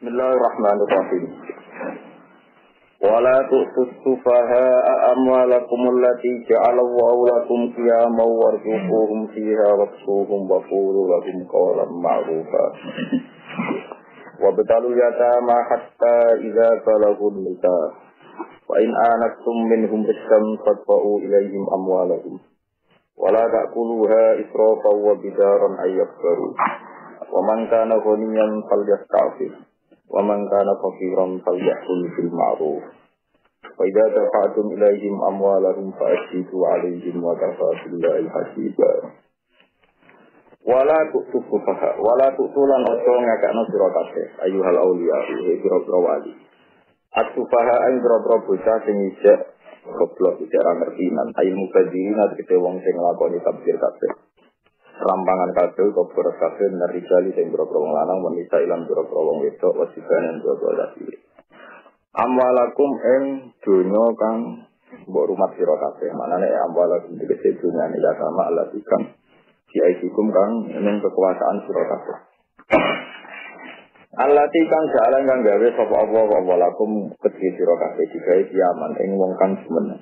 Bismillahirrahmanirrahim. Wala tu'tus sufaha'a amwalakum allati ja'ala Allahu lakum qiyaman warzuquhum fiha waqsuhum wa qulu lahum qawlan ma'rufa. Wa batalul yatama hatta idza balagun nikah. Wa in anastum minhum biskam fadfa'u ilayhim amwalahum. Wala ta'kuluha israfan wa bidaran ayyakbaru. Wa man kana ghaniyan falyasta'fif. Wa man kana faqiran falyakul bil ma'ruf. Wa idza dafa'tum ilayhim amwalahum fa'ashidu 'alayhim wa kafa billahi hasiba. Wala tu'tufuha wala tu'tulan ojo ngakakno sira kabeh ayyuhal auliya sira wali. Atufaha ing sira bocah sing isih goblok isih ora ngerti nan ayu mukadirin tegese wong sing nglakoni tabdir kabeh. Rampangan kabeh kobor kabeh narijali sing boro-boro wong lanang wanita ilang boro-boro wong wedok wajiban boro-boro laki. Amwalakum ing donya kang mbok rumat sira kabeh. Manane amwalakum tegese dunyane ya sama Allah ikam. Diaikum kang ning kekuasaan sira kabeh. Allah kang jalan kang gawe sapa apa lakum kedhi sira kabeh digawe kiaman ing wong kang semen.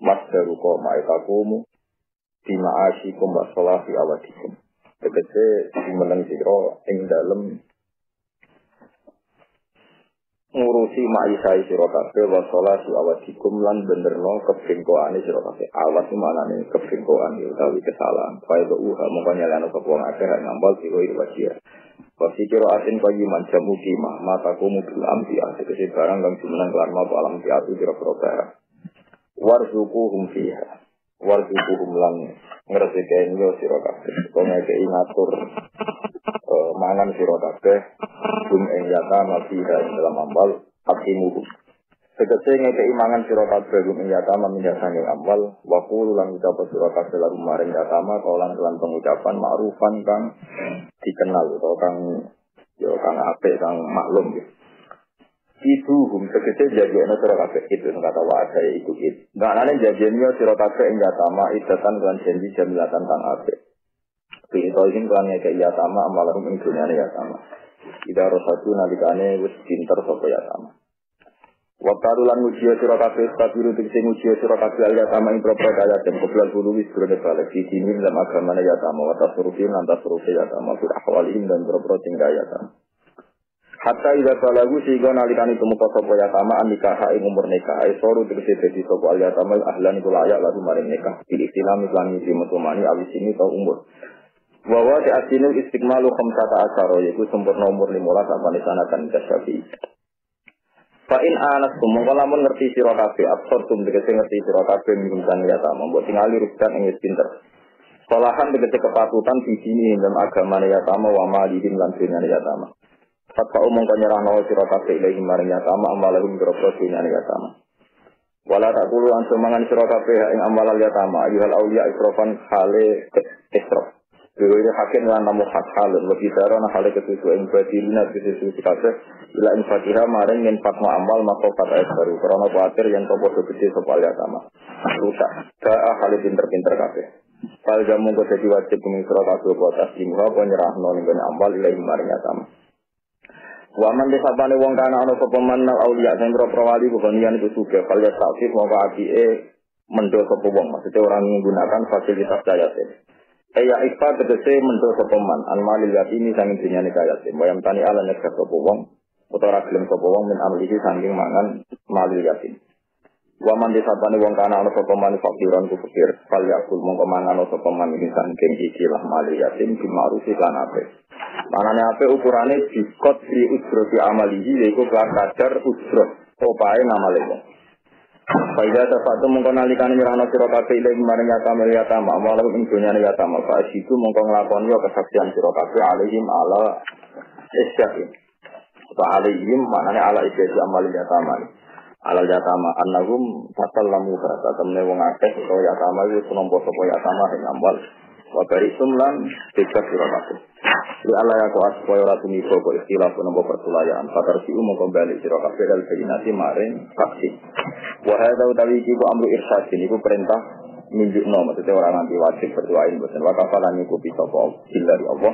Masdaru ko maitakumu di ma'asyikum wa sholati awadikum. Tegese dimeneng sira ing dalem ngurusi ma'isai sira kabeh wa sholati awadikum lan benerno kebengkoane sira kabeh. Awas manane kebengkoan utawi kesalahan. Fae uha mongko nyalano sapa wong akeh ngambal sira wajib. Wasikiro asin qayiman jamu timah matakumu bil ambiya. Tegese barang kang jumeneng kelan apa alam piatu kira-kira barang. Warzuquhum fiha. Warzuquhum lan ngreseken yo sira kabeh. Kok ngekeki ngatur mangan sira kabeh gum ing yata mafiha dalam ambal hakimu. Tegese ngekeki mangan sira kabeh gum ing yata mamindasane ambal wa qul lan ucap sira kabeh lalu maring yata ma kaulan kelan pengucapan ma'rufan kang dikenal atau kang apik kang maklum gitu. Itu tegese jadiane sira kabeh itu kata wae itu gitu. Nganane jadiane sira kabeh ing yatama idatan lan janji jamilatan kang apik. Pintoin kan ngeke yatama amalan ing dunyane yatama. Ida rosatu nalikane wis pinter sapa yatama. Waqtaru lan mujiya sira kabeh tabiru tegese mujiya sira kabeh yatama ing propro kaya den koplan kudu wis grene balik iki dalam agamane yatama wa tasrufin lan tasrufi yatama fi ahwalihim dan propro tinggal yatama. Hatta idza balagu sehingga nalikane tumeka sapa yatama nikah ing umur nikah isoru tegese dadi sapa yatama ahlan iku layak lalu maring nikah pilih Islam lan iki mutumani awis ini tau umur. Bahwa di asinu istiqmalu khamsata asyara yaitu sempurna umur 15 sampai sanatan kasyafi. Fa in anastum mongko lamun ngerti sira kabeh absortum tegese ngerti sira kabeh minumkan yatama mbok tingali rukan ing wis pinter. Salahan tegese kepatutan di sini dalam agama yatama wa malihim lan dunyane yatama. Fatwa umum kanyarano sira kabeh ilahi maring yatama amalahum grobro dunyane yatama. Wala taqulu antum mangan sira kabeh ing amal yatama ayyuhal auliya israfan hale israf. Dewe hakin lan namu hak halun wa bidarana hale kesusu ing badilina kesusu kabeh ila in fatiha maring yen fatwa amal maka kata baru karena kuatir yang topo gede sapa yatama. Rusak ka hale pinter-pinter kabeh. Fal jamu kok dadi wajib ing sira kabeh kuatas limha penyerahno ning amal ilahi maring yatama. Waman desabane wong kana ana sapa manal auliya sing pro-wali kebanian itu juga kaya taksif mongko apike mendo sapa wong maksudnya orang menggunakan fasilitas yatim. Ya ifa tegese mendo sapa man almalil yatimi sanging dunyane yatim wayam tani ala nek sapa wong utawa gelem sapa wong min amlihi sanging mangan malil yatim. Waman desabane wong kana ana sapa man fakiran ku fakir fal yakul mongko mangan sapa man iki sanging iki lah malil yatim bimarufi lan apik. Manane ape ukurane dikot di ujrofi amalihi yaiku kelan kadar ujroh opae ngamale wong. Faida tafatu mongko nalikane mirana sira kabeh ile maring yatama malah ing dunyane yatama fa situ mongko nglakoni kesaksian sira kabeh alihim ala isyakin. Fa alihim manane ala isyakin amal yatama. Ala yatama annahum fatallamu fa temne wong akeh utawa yatama iku nampa sapa yatama ing amal. Wa barisum lan bebas sira kabeh. Li Allah ya kuat supaya ora tumiba kok istilah penempo pertulayaan. Fatar si umum kembali sira kabeh dal bayinati maring saksi. Wa hadza utawi iki ku amru irsyad niku perintah nunjukno maksudnya orang nanti wajib berdoain boten wa kafalan niku bisa apa dari Allah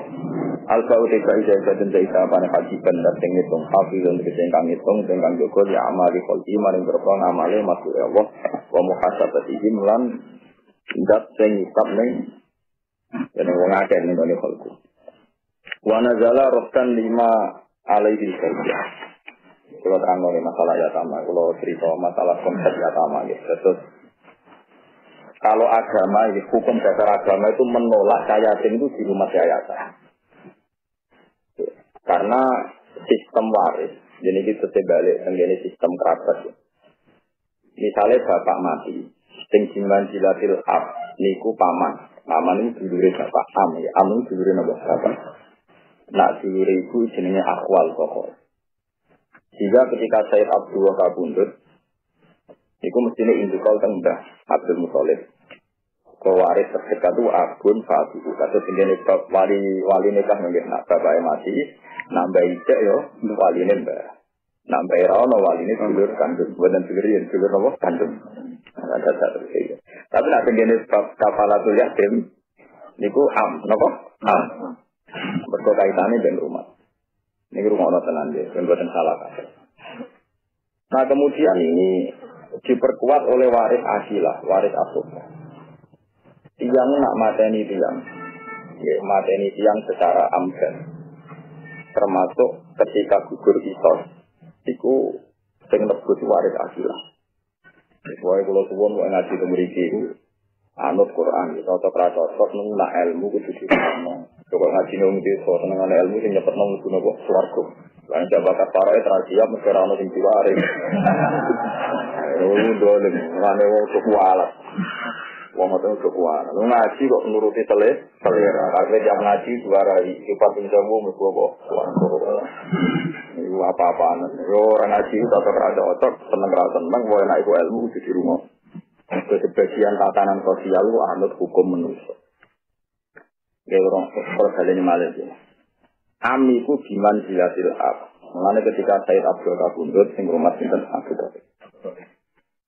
Alfa uteka ijazah dan jaisa pada kajiban dan sing ngitung hafizun tegese kang ngitung sing kang jaga ya amali qalbi maring berapa ngamale masuk Allah wa muhasabatihi lan ndak sing hisab ning yen wong akeh ning ngene kholku. Wa nazala raftan lima alaihi saja. Kalau terang masalah yatama, kalau cerita masalah konsep yatama gitu. Terus kalau agama, hukum dasar agama itu menolak yatim itu di rumah yayasan. Karena sistem waris, jadi kita sebalik dengan sistem kerabat. Misalnya bapak mati, sing jilatil ab, niku paman. Paman ini dulure bapak am, ya am itu dulure napa bapak. Nak dulure iku jenenge akhwal pokok. Jika ketika Sayyid Abdullah kabundut, niku mestine indukal teng Mbah Abdul Muthalib. Waris terdekat itu abun fatu. Kata tinggal wali nikah nggih nak bapake mati, nambah ijek yo wali mbah. Nambah rono wali ini dulur kandung, bukan dulur apa kandung. Ada satu saja. Tapi nak tinggal kafalatul yatim, niku am, napa? Am. Berkaitannya dengan rumah. Ini rumah orang tenan dia, bukan salah kata. Nah kemudian ini diperkuat oleh waris asilah, waris asubah. Tiang nak mateni tiang, ya mateni tiang secara amdan, termasuk ketika gugur isos, itu sing lebut waris asilah. Sesuai kalau suwon mau ngaji kemeriki, anut Quran, cocok nunggu ilmu kudu diterima. Coba ngaji nunggu itu, senengan ilmu sing nyepet nunggu nunggu suaraku. Lain jabakat para tradisi mesti rano sing diwaris. Dolen, ngane wong kualat. Wong itu kekuatan. Lu ngaji kok menuruti selera. Karena dia ngaji suara sifat penjamu meskipun itu apa-apaan. Orang ngaji itu otak seneng mau enak itu ilmu di rumah. Sebagian tatanan sosial itu anut hukum manusia. Kayak orang perkalian Malaysia. Ami itu biman jilatil ab. Mengenai ketika Sayyid Abdul Kabundut sing rumah sinten Abu Dhabi.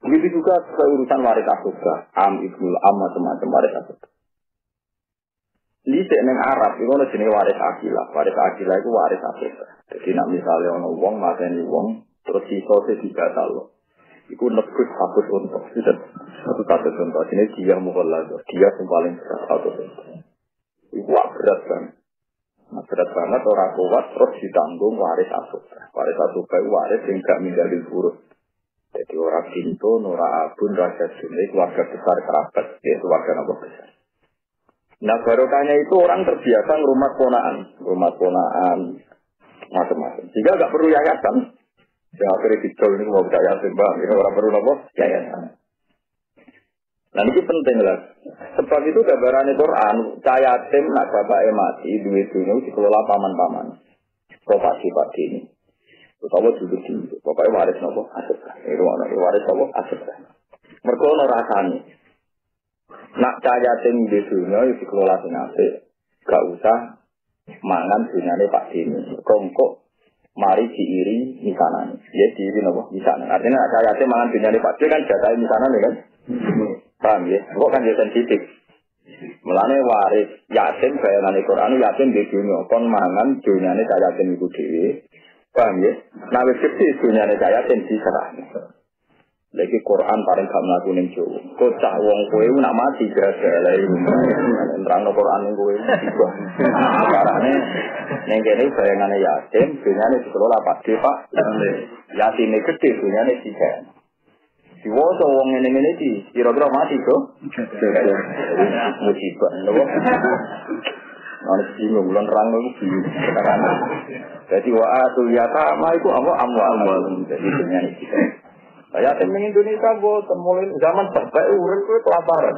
Begitu juga urusan waris asubah, am ibnul am macam-macam waris asubah. Di sini Arab itu ada jenis waris akilah. Waris akilah itu waris asubah. Jadi nak misalnya orang uang mateni uang terus sisa dibatal loh. Iku nebus status untuk satu status untuk ini dia mukallaf, dia yang paling berat status untuk. Iku berat kan. Nah, berat banget orang kuat terus ditanggung waris asubah. Waris asubah itu waris yang gak meninggalin urus. Jadi orang Pintu, Nora Abun, Raja Jumlah, keluarga besar kerabat, yaitu warga nama besar. Nah barokahnya itu orang terbiasa rumah ponaan, macam-macam. Jika nggak perlu yayasan, yang akhirnya dicol ini mau yayasan bang, ini orang perlu apa? Yayasan. Nah ini penting lah. Sebab itu gambaran Quran, yatim nak bapaknya mati, duit-duitnya dikelola paman-paman. Sifat ini. Utawa duduk di pokoknya waris nopo asubah. Ini waris nopo asubah. Mereka ada rasanya. Nak yatim di dunia itu dikelola dengan apik. Gak usah mangan dunyane Pak Dini. Kongkok mari diiri misanan. Ya diiri nopo misanan. Artinya nak yatim mangan dunyane Pak Dini kan jatah misanan ya kan. Paham ya? Kok kan dia sensitif. Mulane waris yatim bayangane Quran yatim di dunia kon mangan dunyane yatim iku dhewe. Paham ya? Nah, wis gede dunyane yatim diserah. Lagi Quran paling gak mlaku ning Jawa. Kocak wong kowe nak mati gara-gara nerangno Quran ning kowe. Karane ning kene bayangane yatim dunyane dikelola Pak De Pak. Yatime gede dunyane diserah. Diwoso wong ngene-ngene iki kira-kira mati kok. Musibah lho. Ana bingung lan rang iku bingung. Jadi wa'atul yatama itu apa amwal. Jadi dunia ini. Saya temen Indonesia gue mulai zaman sampai urip kowe kelaparan.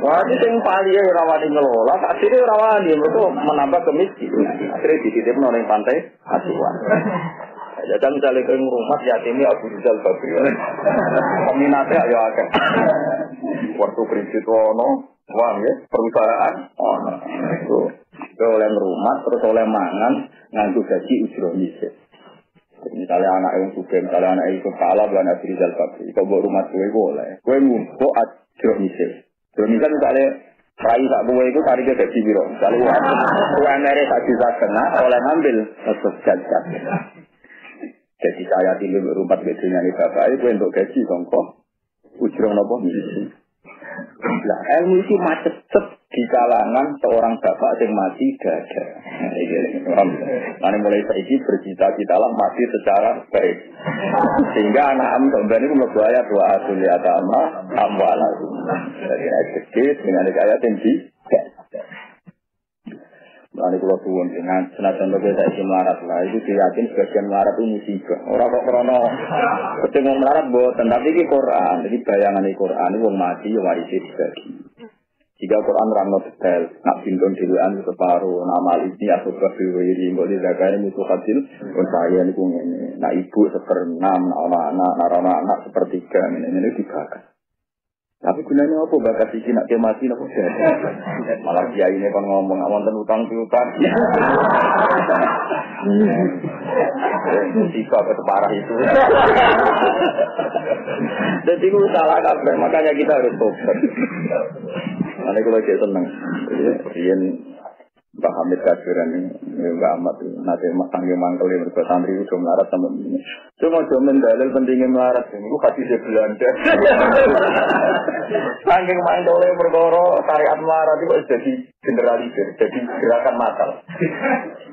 Wah, iki sing paling rawani ngelola, akhirnya rawani mergo menambah kemiskinan. Akhirnya dititipno ning pantai Asuhan. Ya kan misalnya ke rumah yatimnya Abu Rizal Bakri. Peminatnya ya akeh. Waktu kredit ono, wah ya, perusahaan ono. Itu oleh rumah terus oleh mangan nganggo gaji ujroh miskin. Misalnya anak yang suka, misalnya anak yang kepala bukan Abu Rizal Bakri. Kau buat rumah gue boleh. Gue ngumpul ujroh miskin. Ujroh miskin misalnya Rai tak buat itu tarik ke gaji biro. Kalau UMR tak bisa kena, oleh ngambil terus jajan. Jadi saya tinggal berumpat bedanya di bapak itu untuk gaji kongkong. Ujung nopo misi. Nah, ilmu itu macet di kalangan seorang bapak yang mati gada. Nah, mulai saiki bercita-cita lah mati secara baik. Sehingga anak amdan itu membuaya dua asli agama amwalah. Dari ayat sedikit dengan ayat tinggi. Lalu kalau tuan dengan senajan bagi saya melarat lah itu diyakin sebagian melarat itu musibah. Orang kok krono ketemu melarat boten tapi ini Quran. Jadi bayangan di Quran itu mati warisi dibagi. Jika Quran ramah detail, nak bintun diluan separuh, nama ini asal berwiri, kalau dijaga ini musuh hasil, pun saya ini pun ini, nak ibu seperenam, anak anak sepertiga ini dibakar. Tapi gunanya apa bakat sisi nak mati nak udah. Malah dia ini kan ngomong awan utang piutang. Musibah keseparah itu. Jadi itu salah kabeh, makanya kita harus tobat. Nanti kalau dia senang, dia Mbak Hamid Kajiran ini, Mbak Ahmad nanti sanggih mangkel yang berbuat santri itu melarat sama ini. Cuma jomen dalil pentingnya melarat ini, itu kasih dia Belanda. Sanggih mangkel yang berkoro syariat melarat itu jadi generalisir, jadi gerakan matal.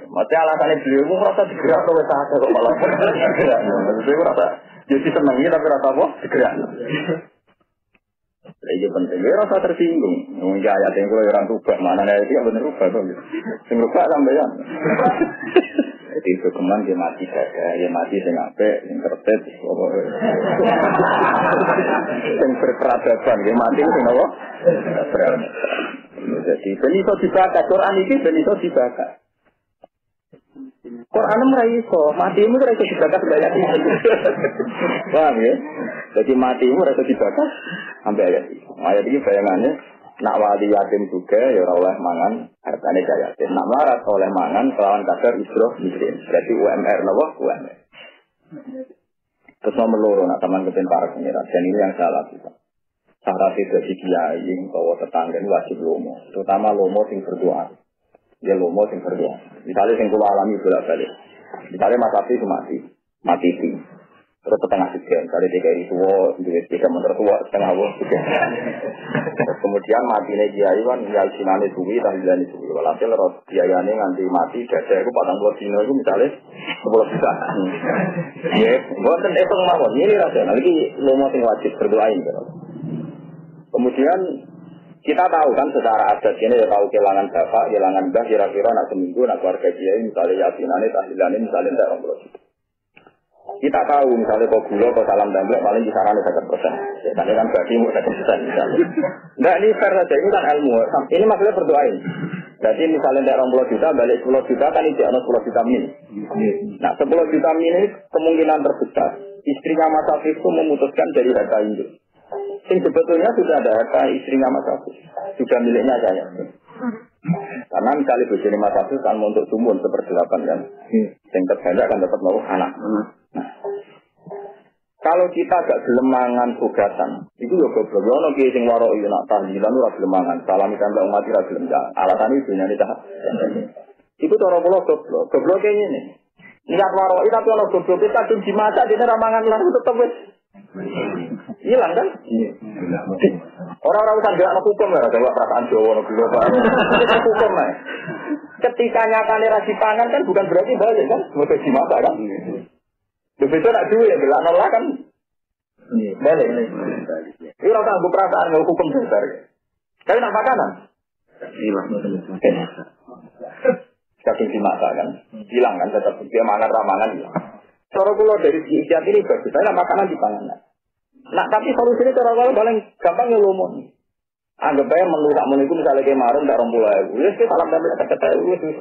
Maksudnya alasannya beliau itu merasa digerak oleh sahaja kok malah digerak. Maksudnya itu rasa jadi senangnya tapi rasa apa? Digerak. Ini penting, ya rasa tersinggung. Mungkin ayat yang kalau orang rubah, mana ayat itu yang benar rubah. Yang rubah sampean. Jadi itu keman dia mati saja, dia mati dengan apa, yang tertib. Yang berperadaban, dia mati dengan apa? Jadi beniso dibakar, Quran ini beniso dibakar. Quran meraiso, matimu meraiso dibakar sebanyak itu. Paham ya? Jadi matimu meraiso dibakar sampai ayat itu. Ayat ini bayangannya, nak wali yatim juga ya oleh mangan hartanya kaya yatim. Nak marat oleh mangan kelawan kadar isroh miskin. Berarti UMR nawa UMR. Terus nomor loro nak teman kepen para pengirat. Dan ini yang salah kita. Syarat itu di kiai bahwa tetangga ini wajib lomo. Terutama lomo sing berdoa. Dia lomo sing berdoa. Misalnya sing kula alami bolak-balik. Misalnya Mas Abdi mati sih. Terus setengah sekian, kali tiga ini tua, tiga meter tua, setengah tua. Kemudian matinya kiai kan, ya sinane suwi, tahlilane suwi. Walhasil terus kiaiane nganti mati, dada itu 40 dino itu misalnya 10 juta. Ya, buatan itu mawon. Ini rasa, nanti lomo sing wajib berdoain. Kemudian kita tahu kan secara adat ini ya tahu kehilangan bapak, kehilangan mbah, kira-kira nak seminggu, nak keluarga kiai, misalnya yasinane, tahlilane, misalnya tidak 20 juta. Kita tahu misalnya kok gula, kok salam templek paling kisarannya 100%. Ya, tadi kan berarti 100% misalnya. Nah ini fair saja, ini kan ilmu. Ini maksudnya berdoain. Jadi misalnya tidak 20 juta, balik 10 juta kan ini 10 juta min. Nah 10 juta min ini kemungkinan terbesar. Istrinya Mas Afif itu memutuskan dari harta induk. Yang sebetulnya sudah ada harta istrinya Mas Afif. Sudah miliknya saya. Karena misalnya bojone Mas Afif kan untuk sumun seperti 8 kan. Yang terbanyak kan dapat mau anak. Nah, kalau kita agak gelemangan sugatan, itu ya goblok. Ya ono ki sing warok yo nak tahlilan ora gelemangan, salami tembak umat ora gelem ya. Alasan itu nyane ta. Iku cara kula goblok. Goblok kene ngene. Niat warok itu tapi ono goblok kita tuh dimasak dene ramangan lan tetep wis hilang kan? Orang-orang usah gerak hukum ya, coba perasaan Jawa no gelap. Hukum lah. Ketika nyakane ra dipangan kan bukan berarti balik kan? Mesti dimasak kan? Begitu nak duit ya, belak nolak kan? Balik. Ini orang tangguh perasaan, nggak hukum besar. Tapi nak makanan? Hilang. Kaki dimasak kan? Hilang kan, tetap dia mangan ramangan hilang. Cara pulau dari istiadat ini bagus, saya makanan dipangan. Nah, tapi solusinya cara pulau paling gampang ngelumon. Anggap aja menurut itu misalnya kayak marung tak 20.000. Ya sih salam tempel kata wis wis.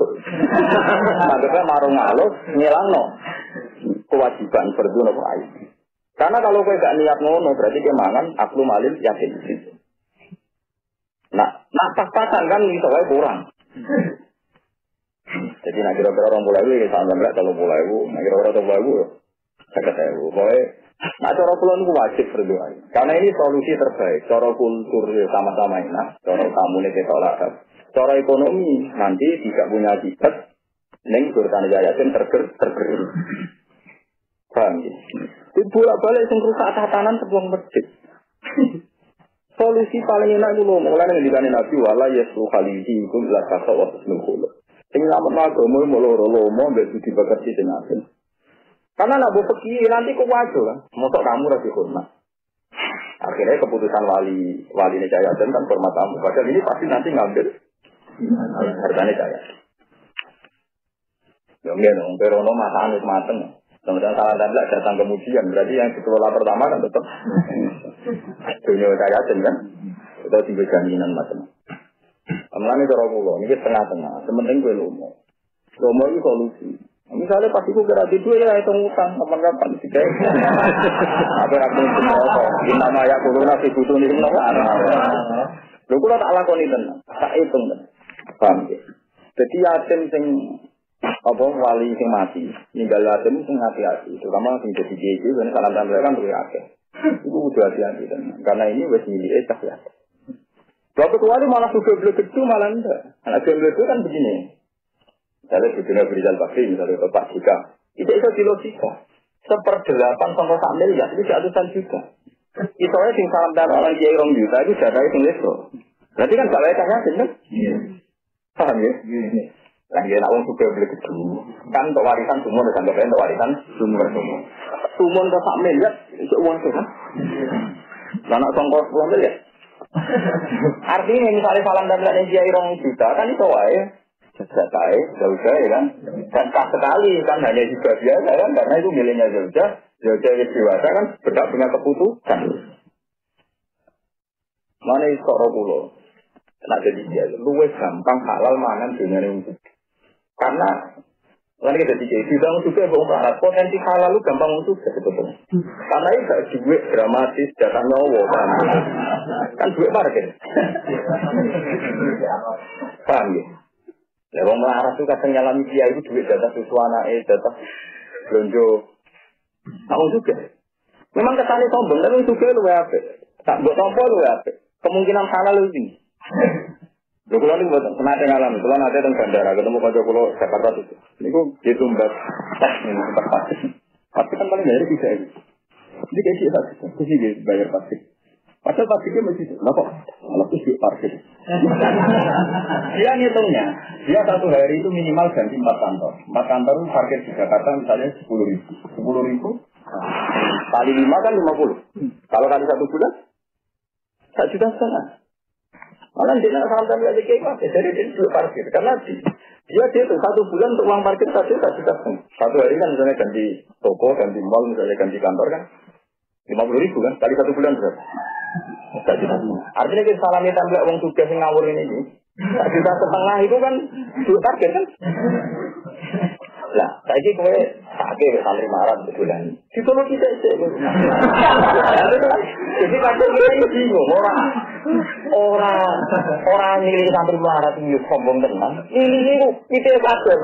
Anggap aja marung ngalus ngilangno kewajiban fardu nopo ae. Karena kalau kowe gak niat ngono berarti dia mangan aklu malil yakin. Nah pas-pasan kan iso wae kurang. Jadi nak kira-kira 20.000 ya salam tempel 30.000, nak kira-kira 30.000 ya 50.000. Kowe Nah, cara kula niku wajib berdoa. Karena ini solusi terbaik. Cara kultur sama-sama enak, cara tamune ketok larat. Cara ekonomi nanti tidak punya akibat ning urusan yayasan terger. Paham ya? Di bolak-balik sing rusak tatanan sebuah masjid. Solusi paling enak itu mulai ngendikane Nabi wala yasu khalidi iku la kasa wa husnul khuluq. Sing lamun agama loro-loro mbek budi pekerti sing asin. Karena nak fikih nanti kok wajo kan, mosok kamu ra dihormat. Akhirnya keputusan wali Jayaten kan hormat kamu. Padahal ini pasti nanti ngambil hartanya Jaya. Ya nggih dong, perono matane mateng. Kemudian salah tanda datang kemudian, berarti yang dikelola pertama kan tetap dunia Jayaten kan. Itu tinggal jaminan macam. Amalane cara kula niki tengah-tengah, sementing kowe lomo. Lomo iki solusi. Misalnya pas itu kira itu ya hitung utang kapan-kapan sih guys. Apa aku semua kok nama ya kulo nasi butuh nih nama. Lho kula tak lakoni tenan, tak hitung tenan. Paham ya? Jadi yatim sing apa wali sing mati, ninggal yatim sing hati-hati. Terutama sing jadi kiai kan salam-salam kan luwih akeh. Iku kudu hati-hati tenan. Karena ini wis milike cah ya. Kalau kecuali malah suka beli kecil malah enggak. Anak beli itu kan begini. Misalnya di dunia Berizal Bakri, misalnya Pak Jika, itu di logika. 1/8 sampai 1 miliar, itu 100 juta. Itu aja yang salam dan orang kiai rong juta, itu jatah itu leso. Berarti kan gak layaknya sih, kan? Paham ya? Nah, dia nak uang juga beli gedung. Kan untuk warisan sumur, dan untuk warisan sumur. Sumur ke 1 miliar, itu uang itu kan? Anak songkos 10 miliar. Artinya misalnya salam dan kiai rong juta, kan itu aja. Jauh kan, dan tak sekali kan hanya juga biasa kan, karena itu miliknya Zaudah yang dewasa kan berhak punya keputusan. Mana itu robulo, nak jadi dia, luwes gampang halal mangan dunia ini, karena kan kita jadi sudah juga bongkar potensi halal lu gampang untuk sebetulnya, karena itu gak duit dramatis datang nyawa kan duit parkir, paham ya? Ya, orang melarat itu kadang nyalami dia itu duit jatah susu anak jatah belanja. Tahu juga. Memang kesannya sombong, tapi juga lu apa? Tak buat tompo lu apa? Kemungkinan salah lu tinggi. Lu kalau ini buat senada ngalami, kalau nanti tentang bandara ketemu pada pulau Jakarta itu, ini kok ditumbat tes ini tempat pasti. Pasti kan paling dari bisa ini. Jadi kayak sih sih bayar pasti. Padahal pastinya masih kenapa? Kalau itu parkir. Dia ngitungnya, dia satu hari itu minimal ganti 4 kantor. 4 kantor itu parkir di Jakarta misalnya 10.000. 10.000 kali 5 kan 50. Kalau kali 1 bulan, 1,5 juta. Malah dia nak sampai lagi kayak jadi dia dulu parkir. Karena dia itu 1 bulan untuk uang parkir 1,5 juta. Satu hari kan misalnya ganti toko, ganti mall, misalnya ganti kantor kan 50.000 kan, kali 1 bulan berapa? Artinya kita salami tambah uang tugas yang ngawur ini 1,5 juta itu kan duit target kan. Lah, saiki kowe sakit santri marah betulan. Ditolong kita sih. Jadi kadang kita bingung orang milih santri marah itu sombong tenan. Ini kita kabeh.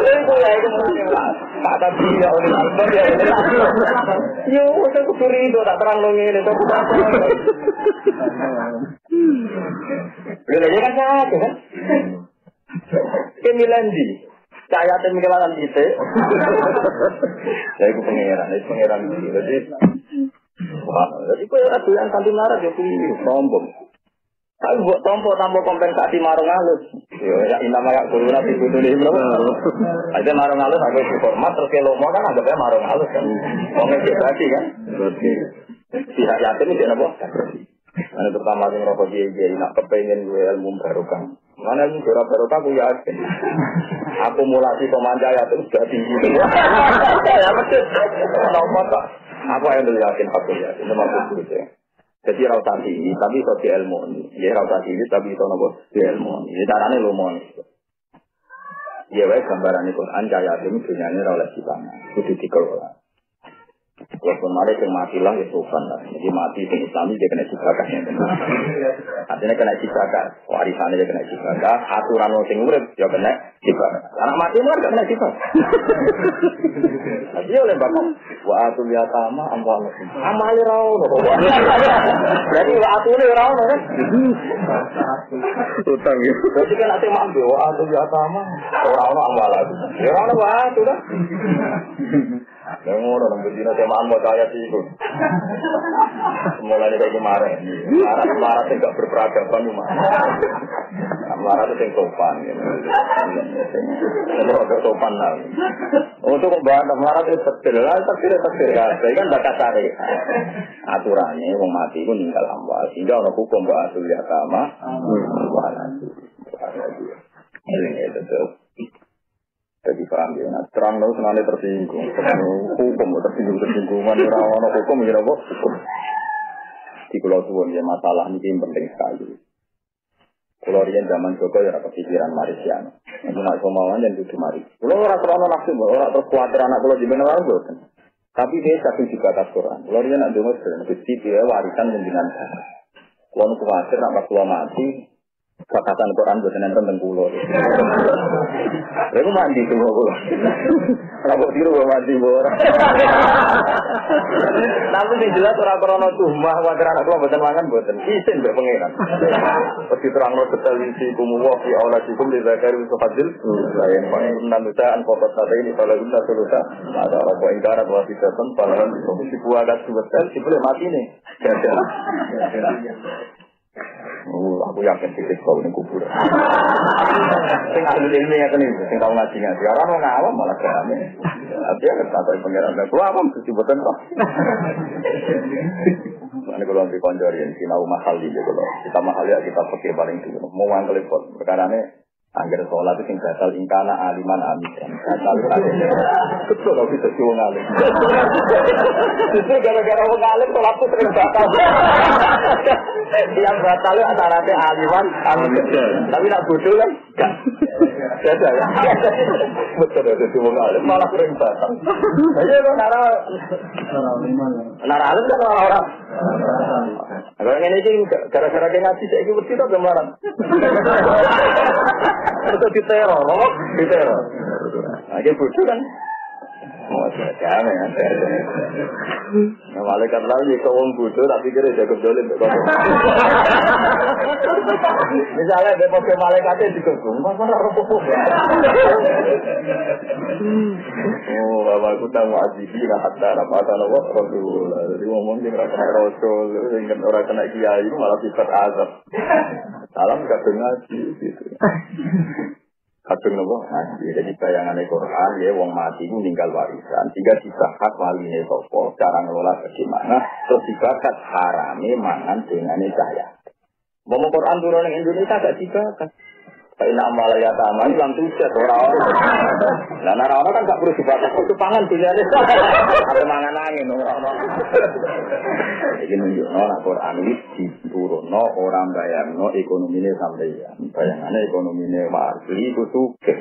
Iku ya itu mungkin kata dia oleh Allah ya. Yo, saya kuri itu tak terang dong ini tuh. Udah kan sakit kan? Kemilandi. Cahaya temikelan kita. Saya itu pangeran itu. Jadi kau ada yang sambil marah jadi sombong. Tapi buat tompo tanpa kompensasi marung halus. Ya inama ya guru nabi butuh di belum. Ada marung halus agak hormat terus kalau mau kan agaknya marung halus kan. Ngomongnya berarti kan. Pihak yatim itu apa? Mana pertama yang rokok dia nak kepengen gue ilmu barokah. Mana ilmu barokah aku yakin. Akumulasi pemanja yatim sudah tinggi. Ya betul. Kenapa tak? Aku yang dulu yakin aku yakin. Itu maksud itu. Jadi rauta tinggi, tapi itu di ilmu. Ya rauta tinggi, tapi itu apa? Di ilmu. Ini caranya lumon. Ya wes gambaran Quran cahaya yatim dunia ini oleh kita. Itu dikelola. Walaupun mari yang mati lah ya sopan lah. Jadi mati yang Islami dia kena cibakan. Artinya kena cibakan. Warisannya dia kena cibakan. Aturan orang yang urip dia kena cibakan. Anak mati kan gak kena cibakan. Dia oleh bapak. Wa atul yatama amwal. Amali rawono. Berarti wa atune rawono kan? Utang ya. Berarti kan ate mambe wa atul yatama rawono amwal. Ya rawono wa atul kan. Yang ngono nang bedino temaan mau kaya sih itu. Mulai dari kemarin. Marah sing gak berperadaban cuma. Marah itu sing sopan gitu. Agak sopan lah. Untuk membahas marah itu takdir kan. Kan bakat cari. Aturannya wong mati itu ninggal amwal. Sehingga ono hukum ba'atul yatama. Ini itu. Jadi paham ya, nah, terang lalu senangnya tersinggung, hukum tersinggungan, orang hukum ya apa? Di Pulau Suwon ya masalah ini penting sekali. Pulau Rian zaman Joko ya kepikiran Marisian, itu nak somawan dan duduk mari. Pulau orang terlalu nafsu, orang terkuatir anak pulau di benar bukan. Tapi dia satu juga atas Quran. Pulau Rian nak dengar sebenarnya bukti dia warisan pimpinan. Pulau kuatir nak pas mati. Fakatan Quran buatan yang tentang pulau. Lalu mandi tuh pulau. Rambut biru mandi borak. Tapi yang jelas orang Corona tuh mah wajar anak tua buatan mangan buatan isin berpengiran. Pasti terang lo setelisi kumuwah di aula sikum di zakari sofadil. Lain pengen nandutaan foto tadi ini kalau kita solusa ada orang kau ingkar atau tidak pun si buah gas betul si boleh mati nih. Aku yakin titik kau ini kubur. Sing ahli ilmiah kan ini, sing tahu ngaji. Orang ngawam malah kami. Dia kan kata pengiran. Aku awam kesibutan kok. Ini kalau di konjorin, sinau mahal di kalau kita mahal ya kita pakai paling dulu. Mau angkel ikut. Perkara ini angger sholat itu yang gatal ingkana aliman amisan. Gatal ada. Betul kalau bisa cium alim. Justru gara-gara orang alim sholatku sering gatal. Yang batal itu antara aliman amisan. Tapi nak bodoh kan? Enggak. Beda ya. Betul ada cium alim malah sering batal. Jadi kalau nara alim kan orang-orang. Kalau ini sih gara-gara dia ngaji saya ikut kita kemarin. Itu diteror, diteror. Nah, dia bodoh kan? Oh, jangan ya. Nah, malaikat lalu jika orang bodoh, tapi kira jago jolim. Misalnya dia pakai malaikatnya dikegum, mana rokok? Oh, bapak aku tahu azizi lah hatta rapata lawat Rasulullah. Jadi ngomong dia kena Rasul, ingat orang kena kiai itu malah sifat azab. Salam kadang ngaji gitu. Kadang nopo ngaji. Jadi bayangan Al-Quran ya wong mati itu tinggal warisan. Jika dibakat waline sopo cara ngelola bagaimana. Terus dibakat harame mangan dengan cahaya. Ngomong Quran turun di Indonesia gak dibakat. Kayak Malaya Taman bilang tujuh orang-orang. Nah orang-orang kan gak perlu dibakat. Itu pangan dunia ini. Ada mangan angin orang-orang. Jadi menunjukkan Al-Quran ini diturun orang bayangno ekonomi ini sampai ya. Bayangannya ekonomi ini asli itu suke.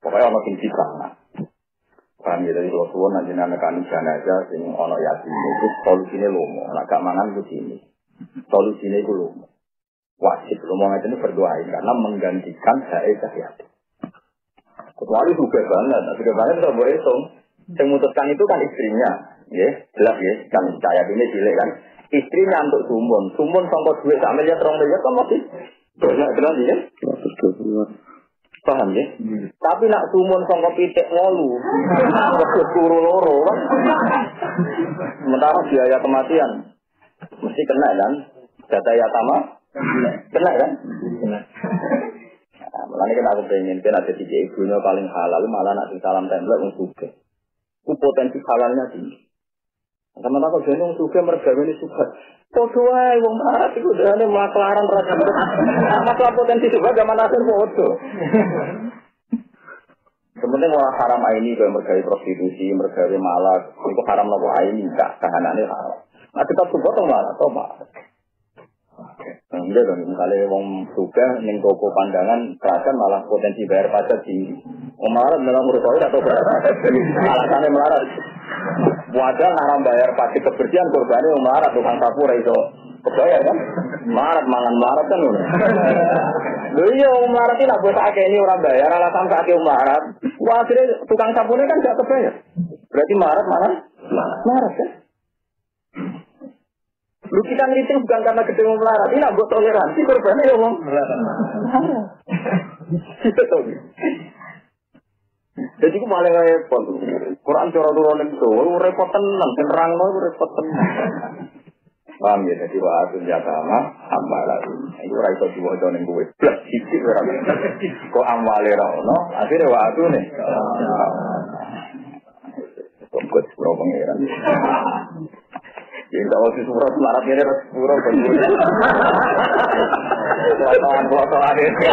Pokoknya orang tinggi sana. Kan ya dari Rasulullah nanti nanekan jenazah sing ono yatim itu solusinya lomo. Nak gak mangan ke sini. Solusinya itu lomo. Wajib lomo itu berdoain karena menggantikan cahaya. Kecuali suka banget, suka banget kita boleh hitung. Yang memutuskan itu kan istrinya, ya jelas ya. Kan cahaya ini cilik kan. Istrinya untuk sumbon sangkut duit sak miliar 2 miliar kan masih banyak sekali ya. Paham ya? Tapi nak sumbon sangkut pitik 8, waktu turu loro kan. Sementara biaya kematian mesti kena kan? Data yatama kena kan? Kena. Nah, malah ini aku pengen ada 3 ibunya paling halal malah nak salam template untuk suka. Potensi halalnya tinggi. Sama-sama kok jeneng suka mergawe ini suka. Podo wae wong marah iku dene maklaran ra sampe. Masalah potensi juga zaman akhir podo. Sebenarnya orang haram ini kayak mergawe prostitusi, mergawe malas, itu haram nopo ini enggak kahanane haram. Nah kita sebut malah to, Pak. Enggak dong, misalnya wong suka ning toko pandangan kerajaan malah potensi bayar pajak tinggi. Wong marah dalam urus atau berapa? Alasannya melarat. Wadah ngarang bayar pasti kebersihan korbannya yang melarat tukang sapu itu kebayar kan? Melarat mangan melarat kan udah. Loh iya melarat ini buat akeh ini orang bayar alasan akeh melarat. Wah akhirnya tukang sapunya kan gak kebayar. Berarti melarat melarat kan? Lu kita ngiting bukan karena gede mau melarat, ini buat toleransi korbannya yang mau melarat. Jadi aku malah repot. Quran cara turun itu, repot tenang, terang mau repot tenang. Paham ya, jadi wa'atun yatama amwalakum. Itu ora iso diwaca ning kowe. Blas sithik ora. Kok amwale ra ono, akhire wa'atun nih. Kok pura pangeran. Yang tahu si surat melarat ini harus pura pangeran. Fotoan ini.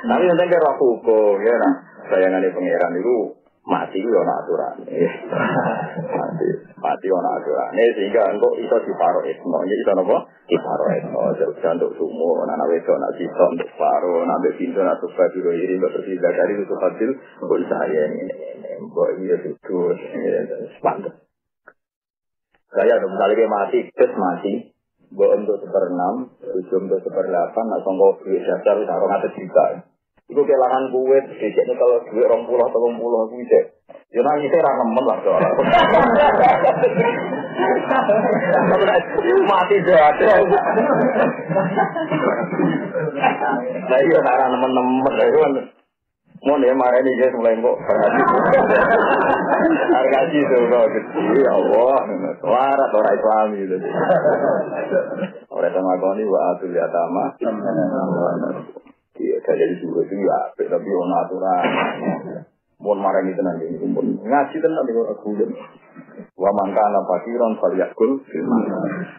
Tapi nanti ke roh hukum, ya nah. Bayangannya pangeran itu mati itu ada aturan. Mati ada aturan. Sehingga untuk itu diparo etno. Ini itu apa? Diparo etno. Jadi untuk sumur, anak wedo, anak sisa, untuk paro, anak pintu, anak tufa, biru iri, untuk bersihkan dari itu hasil. Untuk saya ini. Untuk ini itu. Sepandang. Saya ada misalnya dia mati, terus mati. Untuk 1/6, 7 untuk 1/8, atau kalau duit dasar, taruh atas juta. Itu kehilangan kuwet, biasanya kalau duit 20 atau 30 aku bisa. Ya nanti saya nemen lah soalnya. Mati jatuh. Nah iya cara nemen-nemen. Mau nih marah ini guys mulai kok harga itu kok kecil. Ya Allah, warat orang Islam gitu. Orang sama kau ini wa'atul yatama. Iya, dari dulu itu ya, tapi orang aturan. Mohon marah ini tenang ini, ngaji tenang di aku dan wa mangkana fakiran falyakul firman.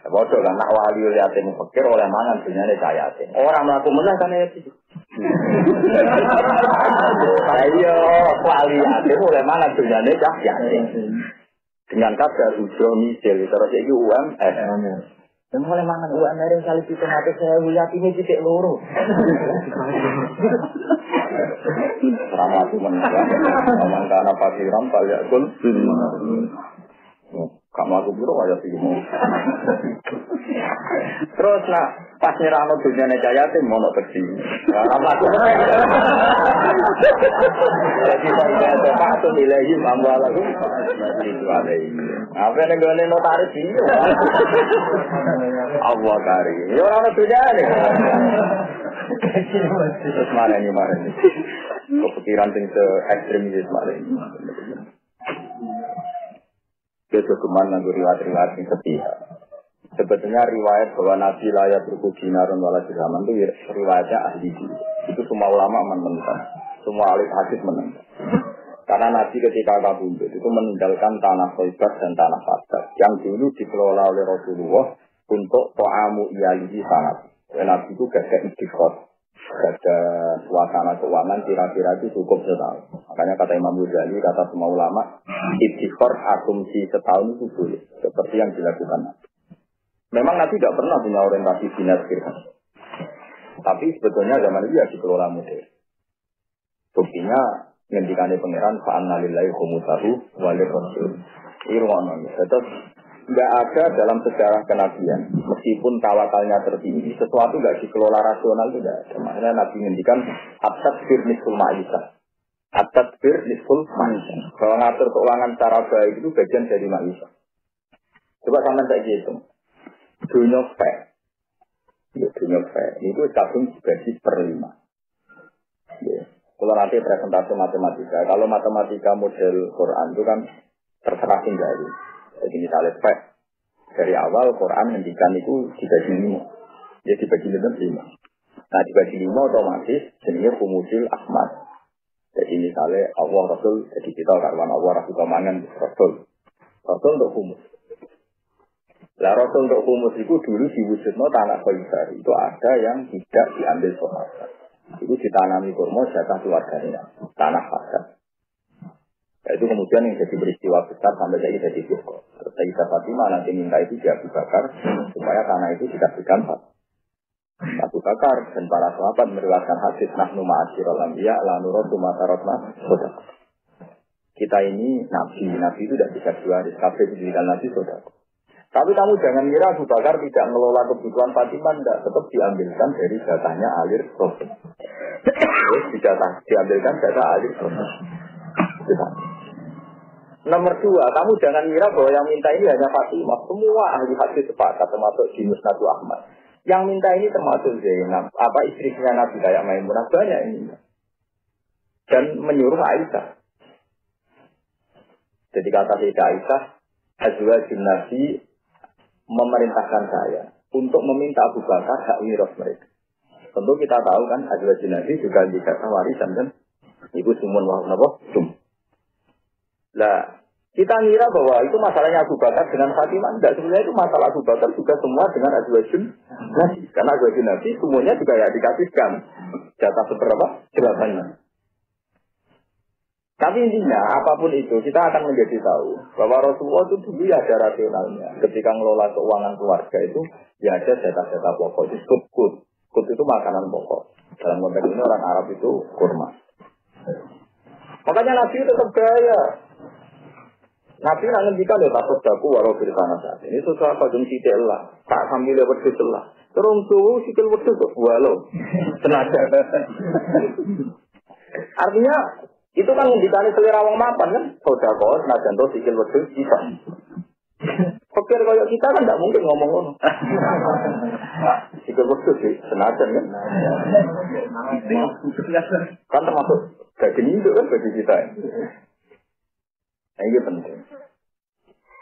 Bodoh kan nak wali liatin fakir oleh mangan dunyane cayatin. Orang melaku menang kan itu. Ayo wali liatin oleh mangan dunyane cayatin. Dengan kadar ujo misil terus iki UMS. Dan oleh mangan UMR kali itu mati saya lihat ini titik loro. Ramah tu menang. Memang karena pasiran falyakul kamu aku biru aja sih mau. Terus nak pas nyerano dunia nejayatin mau tersi. Kamu aku. Jadi saya bapak tu nilai mampu alaku. Itu ada ini. Apa yang gak notaris ini? Allah kari. Ya orang dunia ni. Terus mana ni? Kepikiran yang se-ekstrim ini mana ini? Kesukuman nanggur riwayat-riwayat yang sepihak. Sebetulnya riwayat bahwa Nabi layak berkuji narun wala dirhaman itu riwayatnya ahli. Itu semua ulama menentang. Semua ahli hadis menentang. Karena Nabi ketika kabundut itu meninggalkan tanah Khaibar dan tanah Fadak yang dulu dikelola oleh Rasulullah untuk to'amu iyalihi sangat. Nabi itu gak ada istiqot. Ada suasana keuangan kira-kira itu cukup setahun. Makanya kata Imam Ghazali, kata semua ulama, istighfar asumsi setahun itu boleh. Seperti yang dilakukan Nabi. Memang Nabi tidak pernah punya orientasi dinas dirham. Tapi sebetulnya zaman itu ya dikelola model. Buktinya ngendikane pangeran fa'anna lillahi khumutahu walir rasul. Irwana. Terus nggak ada dalam sejarah kenabian, meskipun tawakalnya tertinggi, sesuatu nggak dikelola rasional itu nggak ada. Makanya Nabi ngendikan at-tadbir nisful ma'isah. At-tadbir nisful ma'isah. Kalau ngatur keuangan secara baik itu bagian dari ma'isah. Coba sama saya gitu. Dunia fair. Dunia fair. Itu kadung dibagi per 5. Ya. Kalau nanti presentasi matematika, kalau matematika model Quran itu kan terserah tinggali. Jadi misalnya dari awal Quran mendikan itu dibagi 5. Jadi dibagi 5. Nah dibagi 5 otomatis jenisnya kumusil ahmad. Jadi misalnya Allah Rasul, jadi kita karuan Allah Rasul kemangan Rasul. Rasul untuk humus. Lah Rasul untuk humus itu dulu diwujudnya tanah Khaibar. Itu ada yang tidak diambil sahabat. Itu ditanami kurma jatah keluarganya. Tanah Fadak. Itu kemudian yang jadi peristiwa besar sampai jadi syukur. Terus Sayyidah Fatimah nanti minta itu dia Abu Bakar supaya tanah itu dikasihkan Abu Bakar dan para sahabat meriwayatkan hadis nahnu ma'asyiral anbiya la nuratu ma taratna. kita ini nabi itu tidak bisa diwaris. Kabeh pendidikan nabi saudara. Tapi kamu jangan kira Abu Bakar tidak mengelola kebutuhan Fatimah, tidak, tetap diambilkan dari datanya alir proses. Diambilkan data alir proses. Nomor 2, kamu jangan kira bahwa yang minta ini hanya Fatimah. Semua ahli hadis sepakat, termasuk di Musnad Ahmad. Yang minta ini termasuk Zainab, istrinya Nabi kayak Maimunah, banyak ini. Dan menyuruh Aisyah. Jadi kata Sayyidah Aisyah, Azwajun Nabi memerintahkan saya untuk meminta Abu Bakar hak miras mereka. Tentu kita tahu kan Azwajun Nabi juga dikata warisan kan. Ibu sumun wa napa? Lah, kita ngira bahwa itu masalahnya Abu Bakar dengan Fatimah. Tidak, sebenarnya itu masalah Abu Bakar juga semua dengan Azwajun Nabi. Karena Azwajun Nabi semuanya juga ya dikasihkan jatah seberapa jelasannya. Tapi intinya, apapun itu, kita akan menjadi tahu bahwa Rasulullah itu dulu ya ada rasionalnya. Ketika ngelola keuangan keluarga itu, ya ada jatah-jatah pokok. Itu kut. Kut itu makanan pokok. Dalam konteks ini orang Arab itu kurma. Makanya Nabi tetap gaya. Nabi nak ngendikan ya takut daku walau bersama saat ini. Sesuatu jam sidik lah. Tak sambil lewat lah. Terus tuh sikil wedus walau. Tenaga. Artinya, itu kan ngendikane selera wong mapan kan, sedekah senajan to sikil wedhus bisa. Pikir kaya kita kan tidak mungkin ngomong ngono. Sikil wedhus senajan kan. Kan termasuk daging itu kan bagi kita. Nah, ini penting.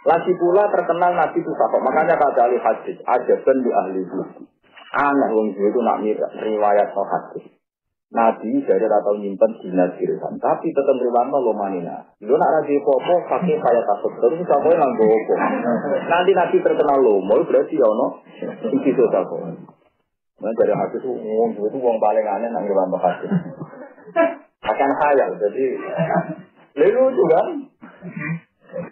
Lagi pula terkenal Nabi itu apa? Makanya kata ahli hadis, ajaban di ahli hadis. Aneh wong itu nak riwayat no hadis. Nabi dari atau nyimpen dinas kirisan, tapi tetap riwayat lo manina. Lo nak raji popo pakai kayak tasuk terus siapa yang nganggo popo. Nanti Nabi terkenal lo, mau berarti ya no isi sotako. Nah dari hadis itu uang paling aneh nang riwayat hadis. Akan khayal, jadi lalu juga.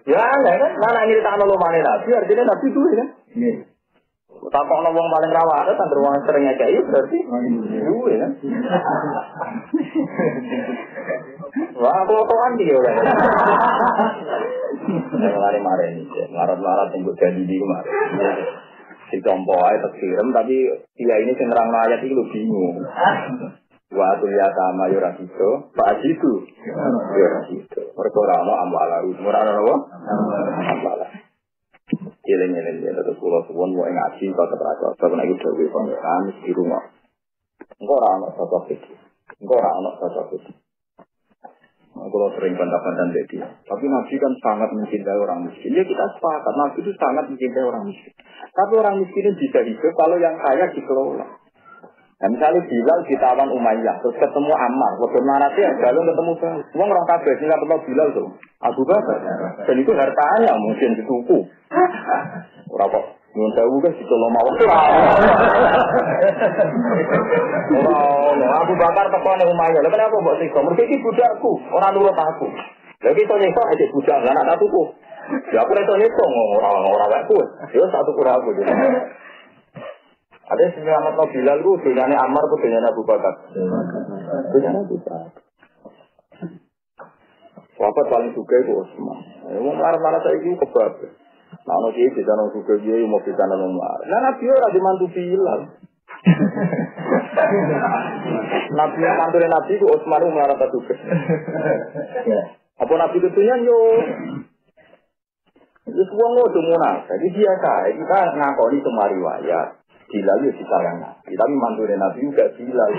Ya aneh kan, mana ini tak lo manina? Nabi artinya Nabi itu kan. Takok ana wong paling rawat ada tandur wong sering ngekeki berarti duwe kan. Wah, fotoan iki ora. Mare-mare iki, larat-larat sing mbok janji iki kemarin. Ditompo ae tak kirim tapi dia ini sing nerang ayat iki lho bingung. Wa ya sama yo ra iso, Pak itu. Yo ra iso. Mergo ora ana amwala, ora ana apa? Amwala. Eleng-eleng terus kula suwun wae ngaji kok terasa sampeyan iki dhewe pangeran di rumah. Engko ora ana sapa iki. Engko ora ana sapa iki. Kalau sering bantah-bantahan dia. Tapi Nabi kan sangat mencintai orang miskin. Ya kita sepakat, Nabi itu sangat mencintai orang miskin. Tapi orang miskin itu bisa hidup kalau yang kaya dikelola. Nah, misalnya Bilal ditawan Umayyah, terus ketemu Ammar. Waktu narasi ya, Bilal ketemu Bilal. Semua orang kabeh sehingga ketemu Bilal tuh. Abu Bakar. Dan itu hartanya mungkin dituku. Orang kok nyun sewu kan ditolong mawon. Abu Bakar tekone Umayyah. Lha kenapa mbok siksa? Mergo iki budakku, ora nurut aku. Lha iki to nyiksa aja budak, lan tak tuku. Ya aku reso nyiksa ora wae. Ya satu kurang aku. Ada yang selamat no Bilal itu dunyane Ammar itu dunyane Abu Bakar. Dunyane Abu Bakar. Wapat paling suka itu Osman. Wong marah-marah saya itu kebab. Nah, ono iki bisa nang suka dia mau bisa nang marah. Nah, Nabi ora dimantu Bilal. Nabi manture Nabi itu Osman marah ta suka. Apa Nabi ketunya yo. Itu wong ngono munafik. Jadi biasa kita ngakoni semua riwayat. Bilal itu disayang Nabi, tapi mantunya Nabi juga Bilal.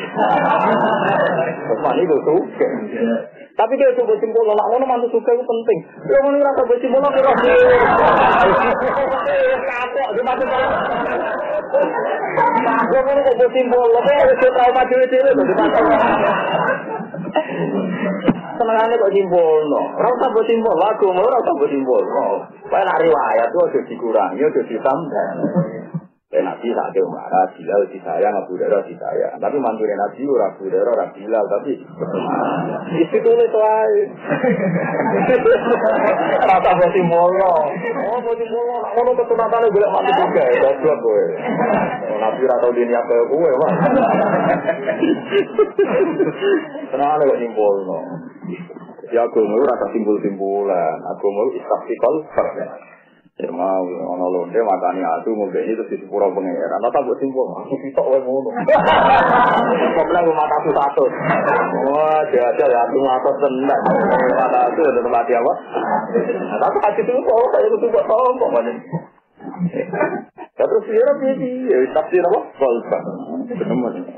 Osman itu suka. Tapi dia coba simpul, nak ngono mantu suka itu penting. Dia ngono rasa bersimpul, aku rasa. Kapok, dia mati kalau. Dia ngono kok bersimpul, tapi harus trauma cewek-cewek itu. Senengannya kok simpul, no. Rasa bersimpul, lagu mau rasa bersimpul. Kayak nak riwayat itu harus dikurangi, harus ditambah. Nabi tak ada marah, Bilal disayang, Abu Hurairah disayang. Tapi mantunya Nabi, Abu Hurairah, Bilal, tapi isi tulis wae. Rasa boti molo. Oh, boti molo. Ngono ketunatane golek mantu juga, goblok kowe. Nabi ora tau dene apa kowe, Pak. Tenang kok simpulno. Ya agama itu rasa timbul-timbulan. Agama itu istaktikal farda. Ya mau, ono londe makani adu ngombe ini terus di pura pengeran. Nata buat timbul, aku sitok wae ngono. Kok bilang mata satu. Wah, dia aja ya aku ngatot tenan. Mata itu udah mati apa? Tapi hati itu kok saya itu kok sombong banget. Terus dia piye? Ya tafsir apa? Falsafah. Bener.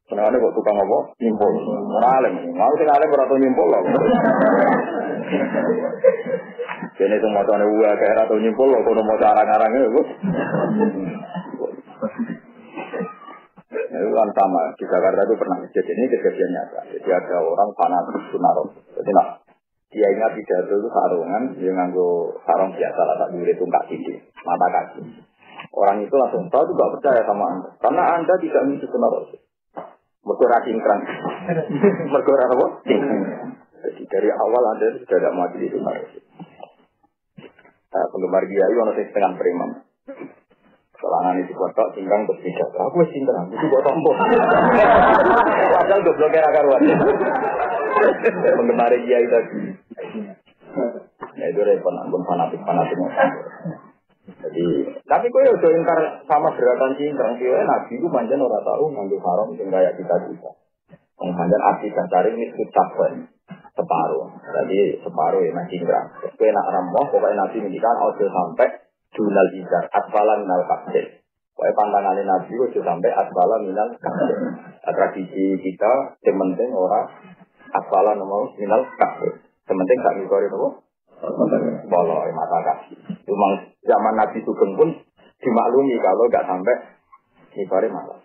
Kenapa kok tukang apa? Nyimpul. Alim. Mau sing alim ora tau nyimpul lho. Kene itu macane uga kayak ora tau nyimpul lho kono maca arang-arang itu. Itu kan sama. Di Jakarta itu pernah kejadian ini kejadian nyata. Jadi ada orang fanatik sunarok. Jadi nah, dia ingat pidato itu sarungan, dia nganggo sarung biasa lah, tak boleh tungkak tinggi, mata kaki. Orang itu langsung tahu, itu gak percaya sama Anda. Karena Anda tidak mengisi sunarok. Mergora cingkrang. Mergora apa? Jadi dari awal Anda sudah tidak mau jadi sunarok. Penggemar dia itu ada setengah berimam. Selangan itu kotak, cingkrang bertiga. Aku cingkrang, itu buat tombol. Padahal goblok kira karuan. Penggemar dia itu. Ya itu repot, ampun fanatik-fanatiknya. Jadi, tapi kok ya udah ingkar sama gerakan cingkrang. Nabi itu panjang orang tahu ngambil haram yang kayak kita-kita. Panjang arti cari ini sutapan. Separuh. Jadi separuh ya masih cingkrang. Kau nak ramoh, pokoknya Nabi mendikan audio sampai Dunal izar, asfala minal kabel. Pokoknya pantangannya Nabi itu sampai asfala minal kabel. Tradisi kita, sementing orang asfala minal kabel. Sementing tak ngikori itu, boleh mata kaki. Cuma zaman Nabi Sugeng pun dimaklumi kalau nggak sampai ngikori mata.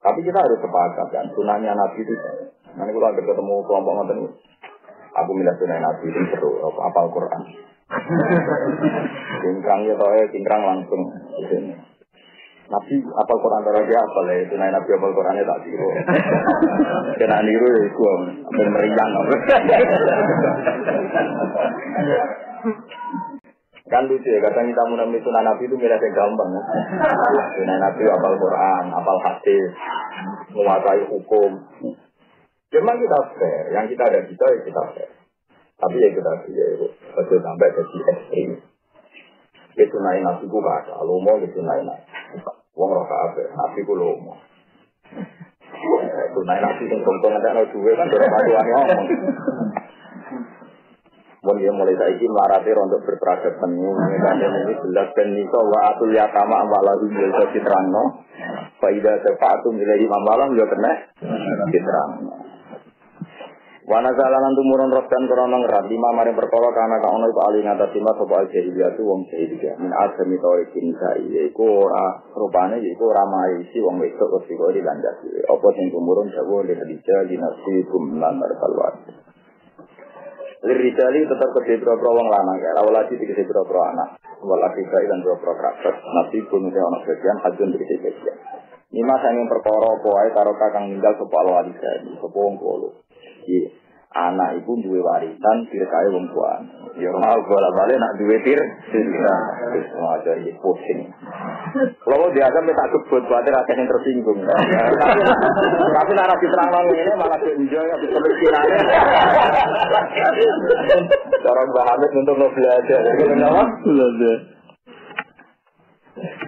Tapi kita harus sepakat kan, sunahnya Nabi itu. Nanti kalau ada ketemu kelompok ngoten, aku milih sunah Nabi itu seru, apal Quran. Cingkrang ya toh, cingkrang langsung di sini. Nabi apal Quran terus ya apal ya, itu Nabi apal Qurannya tak tiru. Kena niru ya itu, ambil meriang. Kan lucu ya, kadang kita menemui sunnah Nabi itu mirip gampang. Sunnah Nabi apal Quran, apal hadis, menguasai hukum. Memang kita fair, yang kita ada kita ya kita fair. Tapi ya kita itu betul sampai ke ekstrim. Itu naik nasi ku kata, lomo itu naik nasi. Wong roka apa? Nasi ku lomo. Itu naik nasi yang tongtong ada no dua kan dorong aduannya omong. Wong dia mulai saiki marate untuk berperadaban ini jelas ben niko wa atul yatama wala hujul citrano. Faida sefatum ilahi mamalam yo kena citrano. Wana zalanan tumurun rohdan korona ngerat lima maring perkara kana kaono iku ali ngatasima sapa al-jahiliyah tu wong jahiliyah min asmi tawaikin sai iku ora rupane iku ora maisi wong wedok wis kok dilandasi apa sing tumurun dawuh le hadija dinasi kumlan markalwat lirijali tetap kedhe pro wong lanang kaya awalati dikese pro anak walati kai lan pro kerabat nasi pun ono bagian hajun dikese bagian lima sanging perkara apa wae karo kakang ninggal sapa alwalida sapa wong kolo. Anak ibu duwe warisan direkae wong tua. Ya mau bola-balik nak duwe tir, wis ngajari pusing. Kalau biasa minta kebut kuwatir akeh sing tersinggung. Tapi nek ora diterangno ngene malah enjoy habis kemiskinane. Cara Mbah Hamid untuk belajar. Kenapa? Belajar.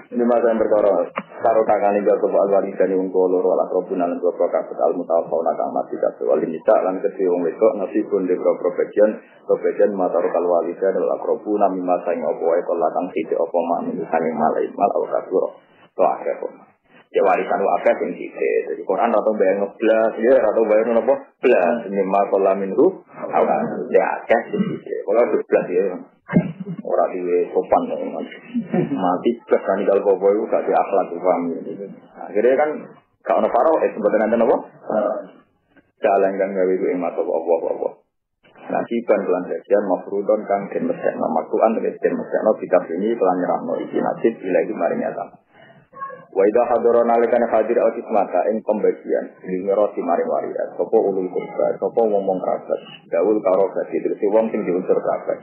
Ini masa yang berkorol. Karo kakani gak kebaal walidani wong kolo wala krobuna lan dua prokabut al-mutawafau nakamat tidak sewali nisa lan kedua wong wedok nasibun di propejan mata rokal walidan wala krobuna mimasa yang opoai kolakang sisi opo ma'amin sanging malai mal al-kasuro to akhir ya warisan wakil yang sisi jadi Quran atau bayang ngeblas ya atau bayang apa blas mimma kolamin ru awal ya akhir sisi kalau blas ya orang di sopan mati kan kalau bobo itu gak di akhlak paham akhirnya kan kalau orang faro sebetulnya nanti apa jalan kan gawe itu emas apa nasiban pelan sekian mafrudon kang den mesekno makruan den mesekno kitab ini pelan nyerahno iki nasib ilahi maring atam wa idha hadara nalikane hadir al kismata ing pembagian ngeroti maring waria sapa ulul kurba sapa wong kerabat gaul karo gadi terus wong sing diunsur kabeh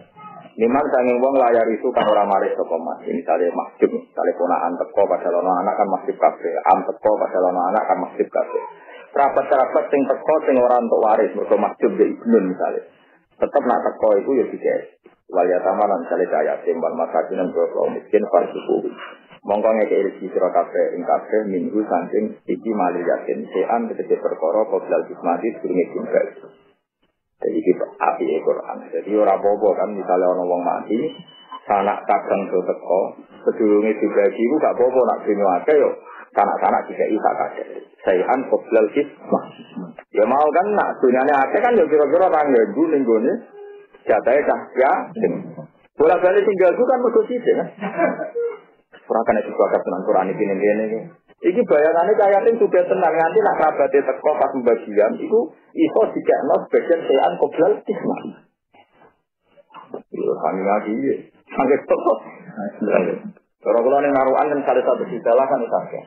Niman sanging wong layar itu kan ora maris sapa mas. Misale masjid, misale ponakan teko padahal ana anak kan masjid kabeh, am teko padahal ana anak kan masjid kabeh. Kerabat-kerabat sing teko sing ora entuk waris mergo mahjub ya ibnun misalnya. Tetep nak teko iku ya dikes. Wal yatama lan misale kaya yatim wal masakin lan kula miskin farsuku. Monggo ngekek rezeki sira kabeh ing kabeh minggu saking iki mali yatim sean tegese perkara qoblal hikmati durunge kimbal. Jadi kita api Quran. Jadi ora apa-apa kan misalnya ana wong mati, sanak kadang do teko, sedurunge dibagi iku gak apa-apa nak dene akeh yo. Sanak-sanak juga isa kadang. Sean qoblal hikmah. Ya mau kan nak dunyane akeh kan yo kira-kira tangga ning gone jatahe cahya. Bola-bali tinggal ku kan mergo sithik kan. Ora kan iki bakat tenan Quran iki ngene iki. Iki bayangane kaya ning sudah tenang nganti nak kerabate teko pas pembagian iku iso dikekno bagian sean qoblal hikmah. Yo kami lagi iki. Sangat teko. Kalau kula ning narukan kan salah satu juta lah kan sakit.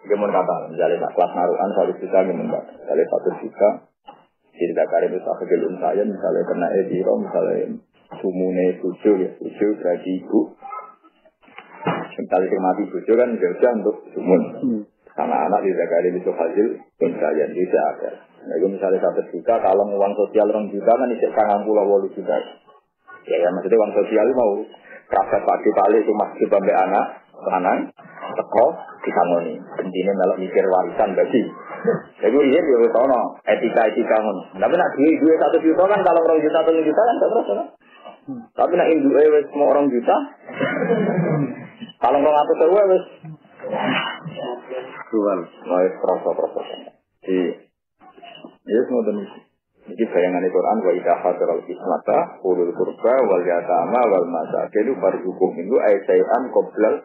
Gemun kata, misalnya kelas narukan 1 juta gemun kata. Misalnya 1 juta, cerita karir itu aku gelun saya, misalnya kena ediro, misalnya sumune 7 ya, 7 berarti ibu. Misalnya mati 7 kan jauh untuk sumun. Sama anak cerita karir itu hasil, pencarian bisa ada. Nah itu misalnya 1 juta, kalau uang sosial 2 juta kan isek 98 juta. Ya kan maksudnya uang sosial mau kerabat pagi-pagi itu masih sampai anak, teko disangoni. Intinya melok mikir warisan bagi. Jadi iya dia tahu no etika ngono. Tapi nak duit 1 juta kan kalau 2 juta 3 juta kan tak terasa kan. Tapi nak induk wes mau 2 juta. Kalau 200.000 wes. Tuan, mau terasa. Jadi ya semua demi. Jadi bayangan Al-Quran wa idha hadaral kismata ulul qurba wal yatama wal masakin farzuqhum minhu ayatan qoblal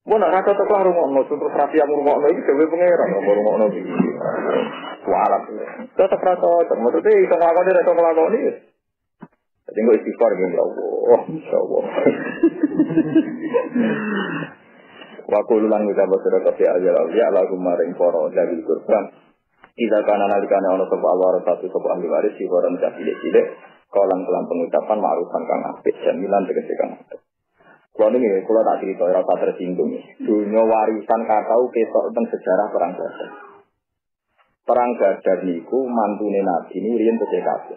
Mau nak kata tak rumah contoh serasi yang rumah iki dhewe pengeran rumah iki. Walat. Tetep rasa maksudnya iso nglakoni rek nglakoni. Jadi engko istighfar ya Allah. Insyaallah. Wa qulu lan ucap sira kabeh ya Allahumma ring para dawil kurban. Ida kana nalikane ana sapa Allah satu sapa ahli waris si orang cilik-cilik kolang kelan pengucapan ma'rufan kang apik jamilan tegese kang apik. Kulo niki kula tak crito ora usah tersinggung. Dunya warisan katau ketok teng sejarah perang Badar. Perang Badar niku mantune Nabi ini riyen tesih kabeh.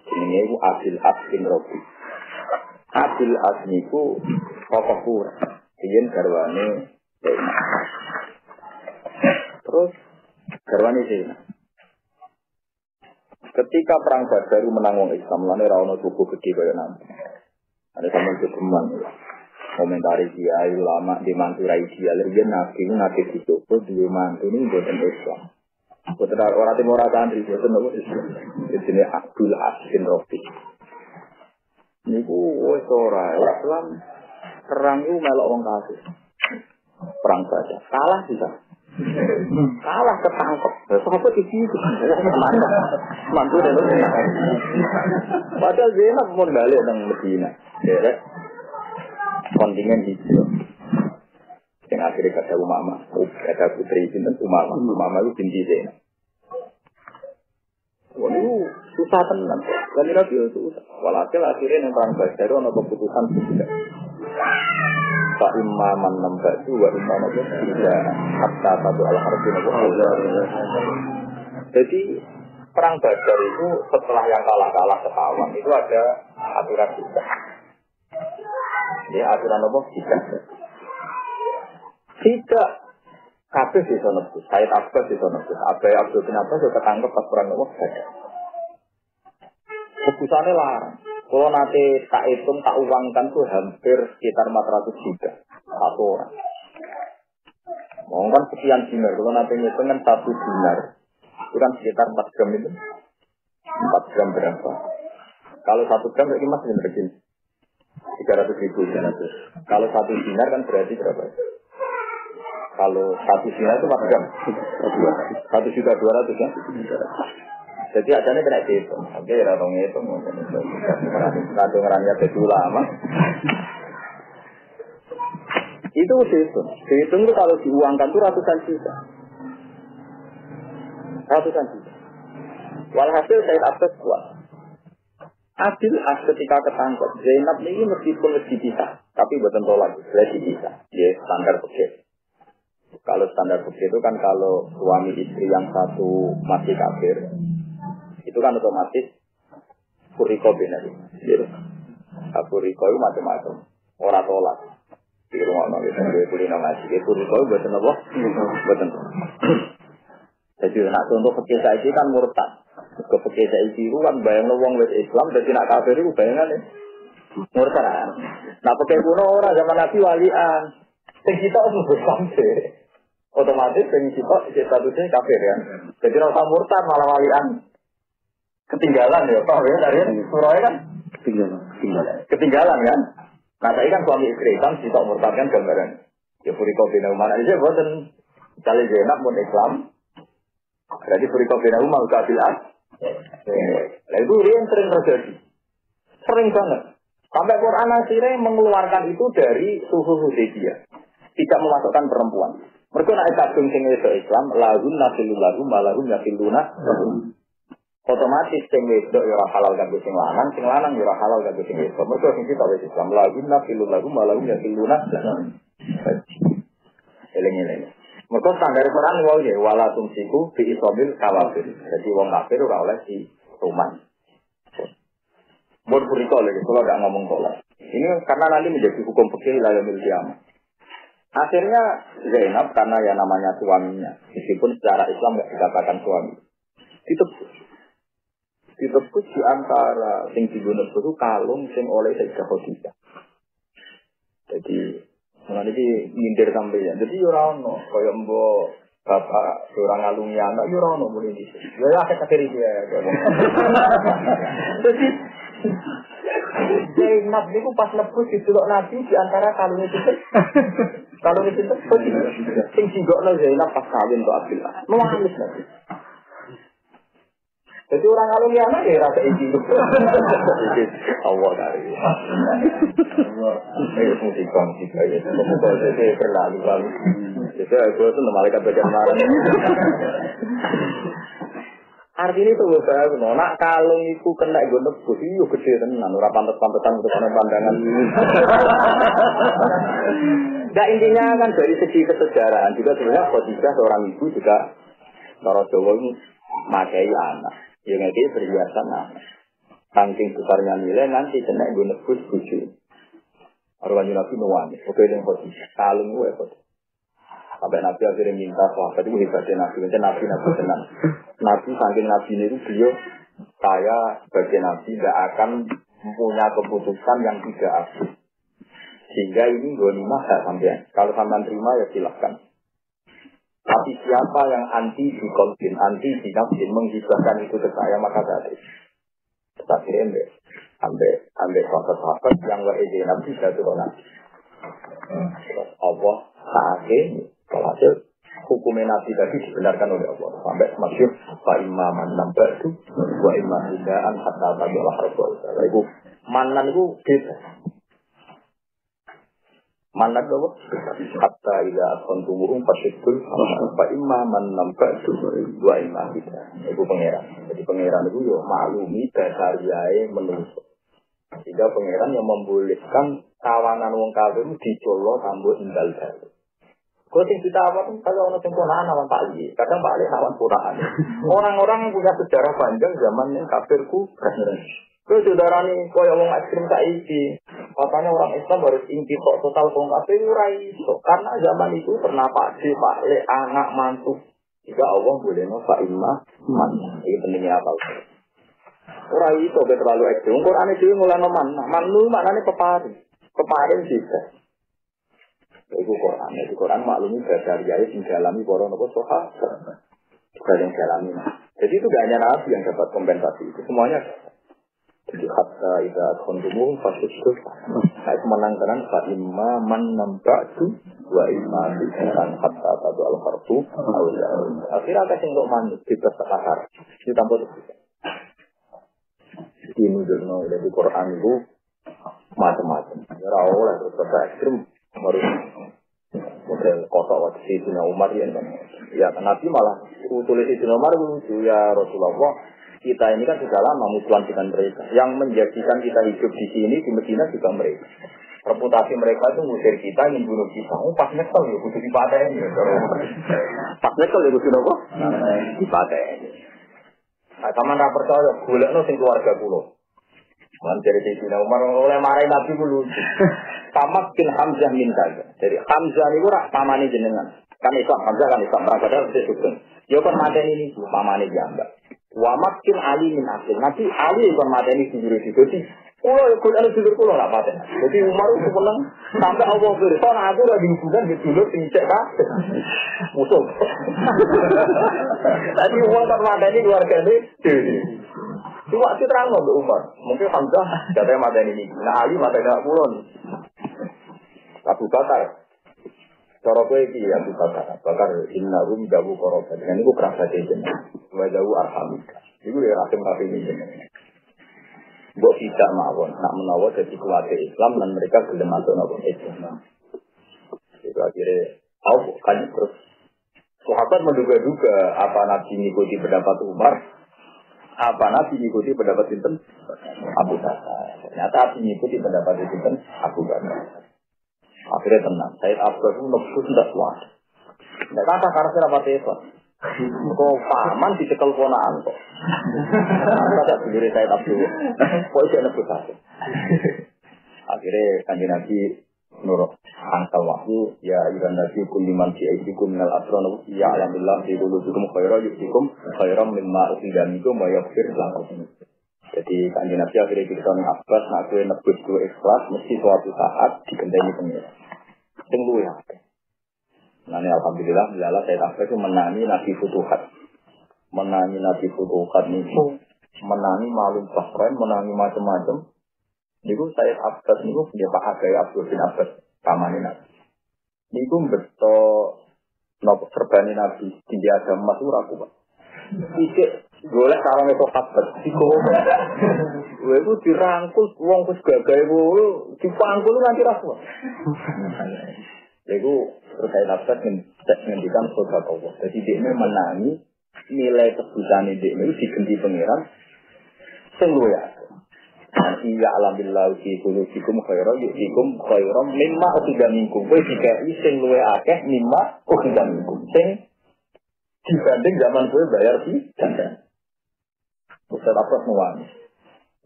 Jenenge iku Abil As bin Rabi. Abil As niku tokoh Quraisy. Riyen garwane terus garwane Zainab. Ketika perang Badar menang wong Islam lan ora ana tubuh gede kaya Nabi. Ada sampeyan kegeman. Komentari dia ulama di mantu rai dia lagi nabi dicoba dua mantu ini buatan Islam. Buatan orang timur santri buatan apa Islam. Ini Abdul Asin Rofi. Ini ku orang Islam perang itu melok orang kafir. Perang saja kalah bisa. Kalah ketangkep. Siapa di situ? Mantu dan padahal Zainab mau balik dengan Medina. Ya. Kontingen hijau. Yang akhirnya kata Umama, kata putri Sinten Umama itu binti Zainab. Wah itu susah tenan. Dan Nabi itu susah. Walhasil akhirnya yang perang Badar itu ada keputusan juga. Pak Imaman nambah itu, wa Imaman itu tidak hatta satu al-harfin. Jadi perang Badar itu setelah yang kalah setahun itu ada aturan juga. Ya aturan apa? Tidak kabeh di sana tuh. Saya Abbas di sana tuh. Abai Abdul bin Abbas sudah ketangkep pas perang apa? Keputusannya larang. Kalau nanti tak hitung, tak uangkan tuh hampir sekitar 400 juta satu orang. Mungkin sekian dinar. Kalau nanti ngitung kan 1 dinar itu kan sekitar 4 gram itu. 4 gram berapa? Kalau 1 gram berarti mas begini. 300.000. Kalau 1 dinar kan berarti berapa? Kalau 1 dinar itu 4 gram. 1.200.000 ya. Jadi acaranya kena dihitung. Oke, ratong hitung. Kado ngerangnya betul lama. Itu dihitung. Dihitung itu kalau diuangkan itu ratusan juta. Walhasil Said Abbas kuat. Adil ketika ketangkep Zainab ini meskipun lebih bisa, tapi buatan tolak lebih bisa. Dia standar begitu. Kalau standar fikih itu kan kalau suami istri yang satu masih kafir, itu kan otomatis furiko benar. Jadi furiko itu macam-macam. Orang tolak di rumah nabi sampai kulina ngaji. Furiko itu buatan apa? Buatan. Jadi nak contoh fikih saya kan murtad. Ke fikih saya itu kan bayang wong wis Islam, jadi nak kafir itu bayangan murtad. Nah fikih kuno orang zaman Nabi walian. Sing kita harus bersampai. Otomatis sing kita statusnya kafir ya. Jadi rasa murtad malah walian. Ketinggalan ya, Pak ya dari surah kan? Ketinggalan kan? Nah, saya kan suami istri kan kita murtad kan gambaran. Ya furiko bina umar aja boten. Misalnya Zainab pun Islam. Berarti furiko bina umar kabilah. Nah itu yang sering terjadi. Sering banget. Sampai Quran akhirnya mengeluarkan itu dari suhu Hudaybiyah. Tidak memasukkan perempuan. Mereka nak kadung sing wedok Islam, lahum nafilu lahum malahum nafiluna. Otomatis sing wedok ya ora halal kanggo sing lanang ya ora halal kanggo sing wedok. Mereka sing kita wis Islam, lahum nafilu lahum malahum nafiluna. Eleng-eleng. Mereka standar Quran wae ya wala tumsiku bi isobil kawafir. Jadi wong kafir ora oleh di rumah. Buat berikut lagi, kalau nggak ngomong tolak. Ini karena nanti menjadi hukum fikih lalu kiamat. Akhirnya Zainab karena ya namanya suaminya, meskipun secara Islam nggak dikatakan suami, ditebus di antara sing digunakan itu kalung sing oleh Sayyidah Khadijah. Jadi mengenai ini nyindir sampai ya. Jadi yurano, kayak mbok bapak orang ngalungi anak yurano boleh di sini. Ya akhir-akhir dia. Jadi Zainab itu pas lebus di suluk Nabi di antara kalungnya itu. Kalungnya itu sing singgokno Zainab pas kawin kok Abdullah. Nulis Nabi. Jadi orang kalungi anak ya rasa izin. Allah dari. Allah. Ini musibah ya. Pokoknya saya berlalu. Jadi aku itu malaikat bagian marah. Artinya itu saya nak kalung itu kena gue nebus itu gede tenan, ora pantes-pantesan untuk pandangan. Nah intinya kan dari segi kesejarahan juga sebenarnya Khadijah seorang ibu juga cara Jawa ini makai anak, yang dia perhiasan anak. Saking besarnya nilai nanti kena gue nebus buju. Orang Nabi nuwani, oke yang Khadijah kalung gue Khadijah. Sampai Nabi akhirnya minta sahabat itu hebatnya Nabi. Macam Nabi tenang. Nabi saking Nabi itu beliau, saya sebagai Nabi tidak akan punya keputusan yang tidak adil. Sehingga ini ghanimah tidak sampean. Kalau sampean terima ya silahkan. Tapi siapa yang anti dikonfin, anti dinafsin, menghibahkan itu ke saya maka tidak adil. Tetapi ambil sahabat yang wa'idhi Nabi jatuh Nabi. Allah saatnya kalau hasil hukumnya Nabi tadi dibenarkan oleh Allah sampai masyhur fa imma man nabatu wa imma hidaan hatta tabi'al harba. Iku manan iku beda. Manan itu hatta ila kontumum pasyidul fa imma man nabatu wa imma hidaan. Iku pangeran. Jadi pangeran itu yo maklumi dasariae menungso. Sehingga pangeran yang membolehkan kawanan wong kafir dicolok tambah indal dalu. Kau sing kita apa pun kalau orang sempurnaan awan Pak Ali, kadang Pak Ali awan puraan. Orang-orang punya sejarah panjang zaman yang kafirku. Kau saudara nih, kau yang mau ekstrim tak isi. Katanya orang Islam harus inti total kong kafir urai. Karena zaman itu pernah Pak Ali, anak mantu. Jika Allah boleh nofa imah man. Ini pentingnya apa? Urai itu terlalu ekstrim. Quran itu mulai noman. Manu maknanya peparing juga. Itu Quran maklumi dari ayat yang dialami para nabi sahabat juga yang dialami. Jadi itu tidak hanya Nabi yang dapat kompensasi itu semuanya. Jadi hatta idza kuntum fasyukur. Saya menangkan fa imma man nambatu wa imma bi'an hatta tadu al-harfu. Akhirnya ada yang untuk manut di pasar ditambah itu. Jadi menunjukkan dari Quran itu macam-macam. Ya oleh terus ekstrim harus model kotak waktu Sayyidina Umar ya Nabi malah tulis Sayyidina Umar lucu ya Rasulullah kita ini kan sudah lama musuhan dengan mereka yang menjadikan kita hidup di sini di Medina juga mereka Reputasi mereka itu ngusir kita, ingin bunuh kita. Oh, pas nyekel ya, kudu dipateni. Pas nyekel ya, kudu apa? Dipateni. Nah, sama nggak percaya, golekno sing keluarga kulo. Dari Sayyidina Umar oleh marahin Nabi kulo. Tamat bin Hamzah min kaza. Jadi Hamzah itu rak pamane jenengan. Kan Islam Hamzah kan Islam. Padahal itu sugeng. Yo kon mateni ini pamane jambak. Wa makin Ali min asil. Nanti Ali kon mateni sendiri jadi kulo yo kulo dulur kulo lah paten. Jadi Umar itu seneng sampai Allah berson aku ora dihubungan di dulur sing cek kabeh. Musuh. Tadi Umar kon mateni keluargane dhewe. Cuma terang loh Umar. Mungkin Hamzah katanya mateni ini. Nah Ali mateni kulo. Abu Bakar. Cara kowe iki Abu Bakar. Bakar innahum dawu qarabat. Ini ku kerasa jenengan. Wa dawu arhamika. Iku ya rahim ini jenengan. Mbok tidak mawon, nak menawa dadi kuwate Islam dan mereka gelem masuk napa Islam. Itu akhirnya kan terus sahabat menduga-duga apa Nabi mengikuti pendapat Umar, apa Nabi mengikuti pendapat sinten Abu Bakar. Ternyata Nabi mengikuti pendapat sinten Abu Bakar. Akhirnya tenang, Said Abbas itu nebus tidak kuat. Tidak kata karena rapat Islam. Kau paman dicekel ponaan kok. Tidak sendiri Said Abbas. Kok itu nebus saja. Akhirnya kanjeng Nabi nurut angkal wahyu ya iran Nabi kuliman fi aidikum minal asron ya alhamdulillah fi qulubikum khairan yusikum khairan mimma ukhidamikum wa yaghfir lakum. Jadi kanjeng Nabi akhirnya kita Abbas nak kowe nebus kowe ikhlas mesti suatu saat dikendani pengiran. Sing luwih akeh. Nane alhamdulillah lala saya Abbas itu menangi Nabi Futuhat. Menangi Nabi Futuhat niku menangi Malum Bahrain, menangi macam-macam. Niku saya Abbas niku dia Pak Agai Abdul bin Abbas pamane Nabi. Niku beto nopo serbane Nabi tinggi ada emas ora kuat. Iki golek sarang itu Abbas dikowo. Kowe iku dirangkul wong wis gagahe kuwi dipangkul nganti ra kuat. Iku terus saya Abbas ngendikan surga Allah. Jadi dia menangi nilai kebutuhan dia itu digenti pangeran sing luwih akeh. Iya alhamdulillah fi qulubikum khairan yusikum khairan mimma ukhidha minkum. Kowe dikai sing luwih akeh mimma ukhidha minkum. Sing dibanding zaman kowe bayar di dandan. Ustaz Abbas nuwani.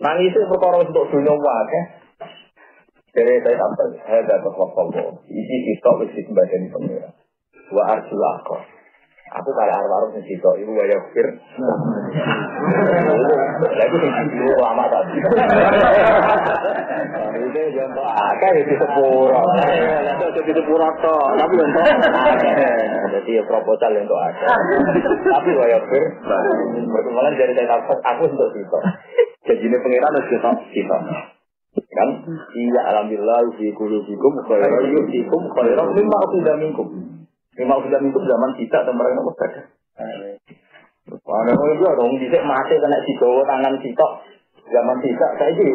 Nangis itu perkara untuk dunia akeh. Dari saya Abbas ada berfakir. Iki kita mesti bagian pengira. Wa arsulako. Aku kalau arwah mesti itu ibu bayar kir. Lagi tinggi lama tadi. Itu jangan akeh di sepuro. Itu di sepuro to. Tapi untuk jadi proposal untuk akeh. Tapi bayar kir. Perkembangan dari saya Abbas aku untuk itu. Jadi ini pengiran harus kita. Kan iya alhamdulillah fi qulubikum khairan yusikum khairan mimma ukhidha minkum. Mimma ukhidha minkum zaman kita dan mereka nomor saja. Ana wong yo dong dhisik mate kena digawa tangan sitok. Zaman kita saiki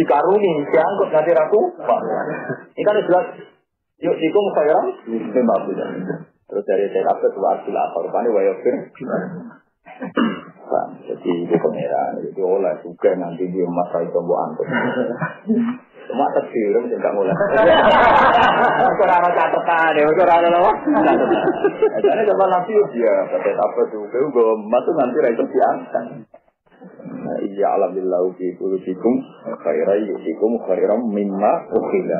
dikaruni diangkut nanti ratu. Ini kan jelas yusikum khairan mimma ukhidha minkum. Terus dari saya dapat wakil akhirane wayofir. Jadi itu pengeran, itu oleh juga nanti di masa itu buat angkut. Cuma tersirum tidak mulai. Kurang catatan ya, kurang apa? Jadi zaman nanti dia kata apa tuh, gue masuk nanti itu diangkat. Iya alhamdulillah fiikum khairan yusikum khairan mimma ukhila.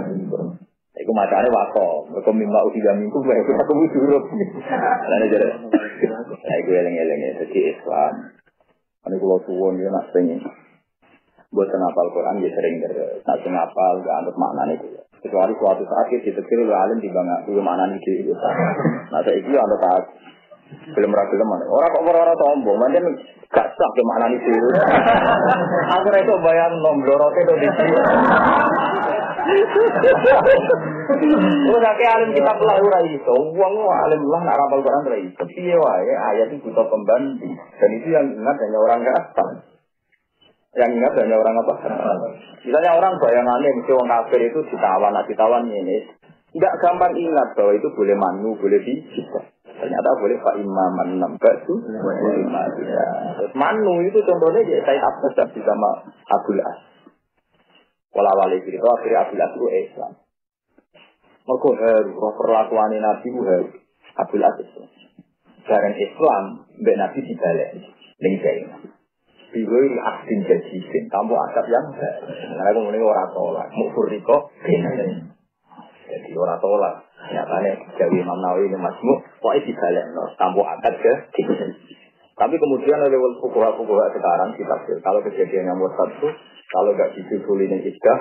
Iku macane wako, mergo mimma ukhila minkum wae aku duruk. Lah nek jare. Lah iku eling-eling dadi Islam. Ane kula suwun ya nak sing mboten hafal Quran ya sering nak sing hafal gak anut maknane kuwi. Kecuali suatu saat ditetir oleh alim di bangga kuwi maknane iki. Nah saiki yo anut aku. Film ra film mana? Ora kok ora sombong, pancen gak sak ke maknane iki. Aku ra iso bayang nomblorote to di sini. Ora kaya alim kitab lah ora iso. Wong alim lah nak hafal Quran ora iso. Piye wae ayat itu butuh pembanding. Dan itu yang ingat hanya orang kafir. Yang ingat hanya orang apa? Misalnya orang bayangannya mesti orang kafir itu ditawan ini. Tidak gampang ingat bahwa itu boleh manu, boleh bisa. Ternyata boleh Pak Imam nambah itu. Manu itu contohnya ya saya Abbas sama Abdul As. Pola wali itu akhirnya Abdul Aziz Islam. Mereka harus perlakuan Nabi harus Abdul Aziz. Barang Islam, Mbak Nabi dibalik. Lingkain. Biwiri aksin jadisin. Kamu adab yang baik. Karena aku mulai orang tolak. Mufuriko. Jadi orang tolak. Nyatanya Jawi Imam Nawawi ini masmuk. Pokoknya dibalik. Kamu adab ke. Tapi kemudian oleh fukuha-fukuha sekarang kita kalau kejadian yang murtad itu kalau nggak disusul ini isdah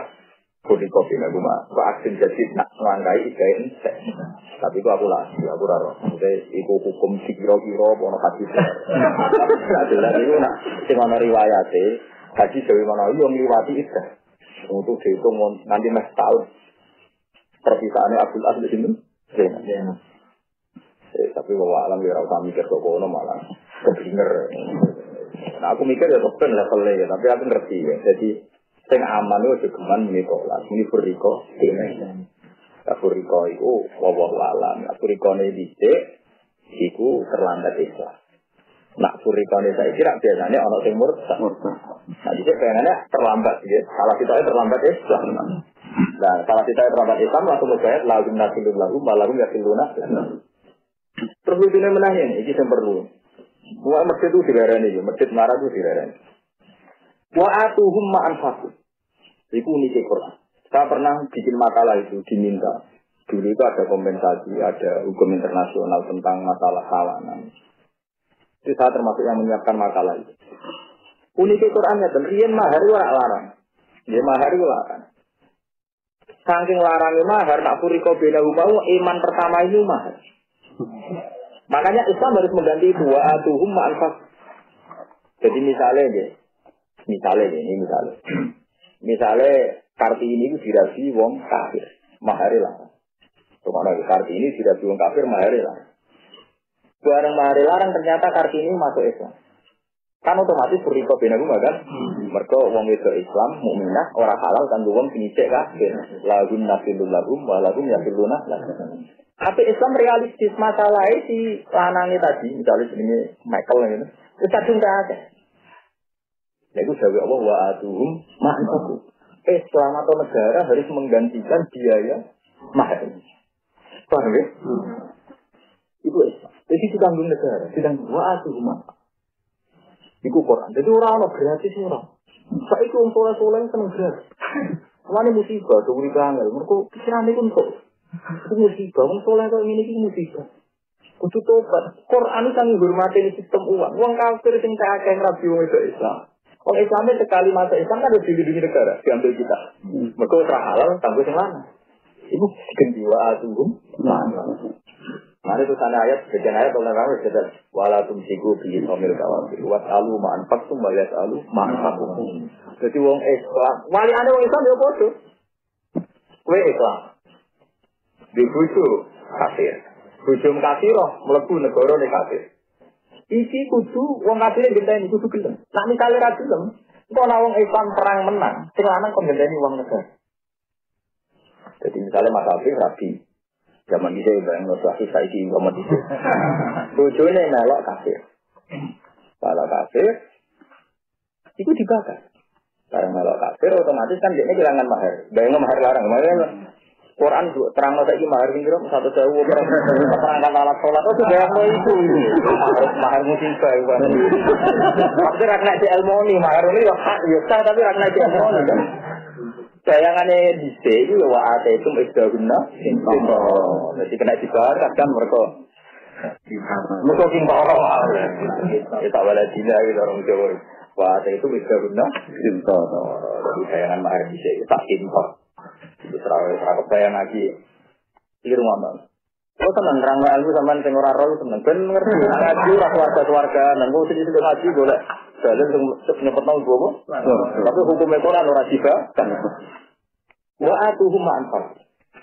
Furiko bina rumah. Aksin jadid nak melangkai isdahin. Tapi itu aku raro. Maksudnya itu hukum sikiro-kiro, pono hadis. Nah, jelas itu nak, dimana riwayatnya, hadis dari mana itu yang meliwati itu. Untuk dihitung nanti mas tahun. Perpisahannya Abdul Aziz itu. Tapi bahwa alam ya rasa mikir kok kono malah keblinger. Nah aku mikir ya dokter levelnya, tapi aku ngerti ya. Jadi, sing aman itu geman mitolas. Ini Furiko. Furiko itu wawah alam. Furiko ini dicek, itu terlambat Islam. Nak Furiko ini saya kira biasanya orang timur. Nah dicek pengennya terlambat. Ya. Salah kita terlambat Islam. Nah salah kita terlambat Islam langsung berkait lagum nasilun lagum malagum yasiluna. Terus lucunya menanya ini yang perlu. Semua masjid itu dilarani, masjid marah itu dilarani. Wa atuhum ma'anfaku. Itu unik Quran. Saya pernah bikin makalah itu diminta. Dulu itu ada kompensasi, ada hukum internasional tentang masalah kawanan. Itu saya termasuk yang menyiapkan makalah itu. Unik Qurannya dan riyen mahar itu larang. Dia mahar itu larang. Saking larangnya mahar, nak Furiko bina umau iman pertama itu mahar. Makanya Islam harus mengganti itu wa atuhum ma'anfaku. Jadi misalnya Kartini itu dirasi wong kafir, mahari lah. Kemana Kartini dirasi wong kafir, mahari lah. Barang mahari larang ternyata Kartini masuk Islam. Kan otomatis Furiko bina rumah kan? Mereka wong itu Islam, mukminah, orang halal kan wong pinicek kafir. Lagum nasilul lagum, walagum yasiluna. Tapi Islam realistis masalahnya si lanangnya tadi, misalnya ini Michael ini, itu kadung ada. Itu jawab Allah wa atuhum ma'anfaku. Islam atau negara harus menggantikan biaya mahar. Paham ya? Itu Islam. Jadi ditanggung negara, ditanggung wa atuhum ma'anfaku. Itu Quran. Jadi orang gratis orang. Saya itu soleh-soleh seneng gratis. Mana musibah, duri banget. Mereka pikiran itu untuk. Itu musibah, orang soleh kalau ini musibah. Kudu tobat. Quran itu yang menghormati sistem uang. Uang kafir yang tak akan rabi itu Islam. Orang Islamnya sekali masa Islam kan harus dilindungi negara, diambil kita. Mereka ultra halal, tangguh yang mana? Itu ganti wa atuhum. Nah itu sana ayat, sekian ayat oleh kami sudah walatum siku bi somil kawafir. Wasalu ma'anfaqtum wa yasalu ma'anfaqtum. Jadi wong Islam, wali ane wong Islam ya bodoh. Kowe Islam. Di bojo kafir. Bojo kafir mlebu negara nek kafir. Iki kudu wong kafir genteni kudu gelem. Nek misale ra gelem, engko ana wong Islam perang menang, sing lanang kok genteni wong negara. Jadi misalnya Mas Afif rabi zaman itu yang ngerti saiki zaman itu. Bojone melok kafir. Kalau kafir itu dibakar. Karena melok kafir otomatis kan dia kehilangan mahar. Bayangnya mahar larang. Makanya Quran terang saiki mahar piro 1.000 perangkat alat salat itu bayangno itu. Mahar musibah itu. Tapi ra kena di elmoni mahar ini yo hak yo sah tapi ra kena di elmoni kan. Bayangannya di sini wa ate itu isdahuna. Jadi kena dibahas kan mereka. Mereka kintoro. Kita wala dina gitu orang Jawa. Wa ate itu isdahuna. Kintoro. Jadi bayangan mahar di sini tak kintoro. Itu serah bayang lagi. Ini rumah bang. Oh senang terang ilmu sama sing ora roh seneng. Ben ngerti ngaji ora keluarga nang kok sing ngaji golek dalil sing nyepetno gowo. Tapi hukum Quran ora tiba kan. Wa atuhum ma'anfaq.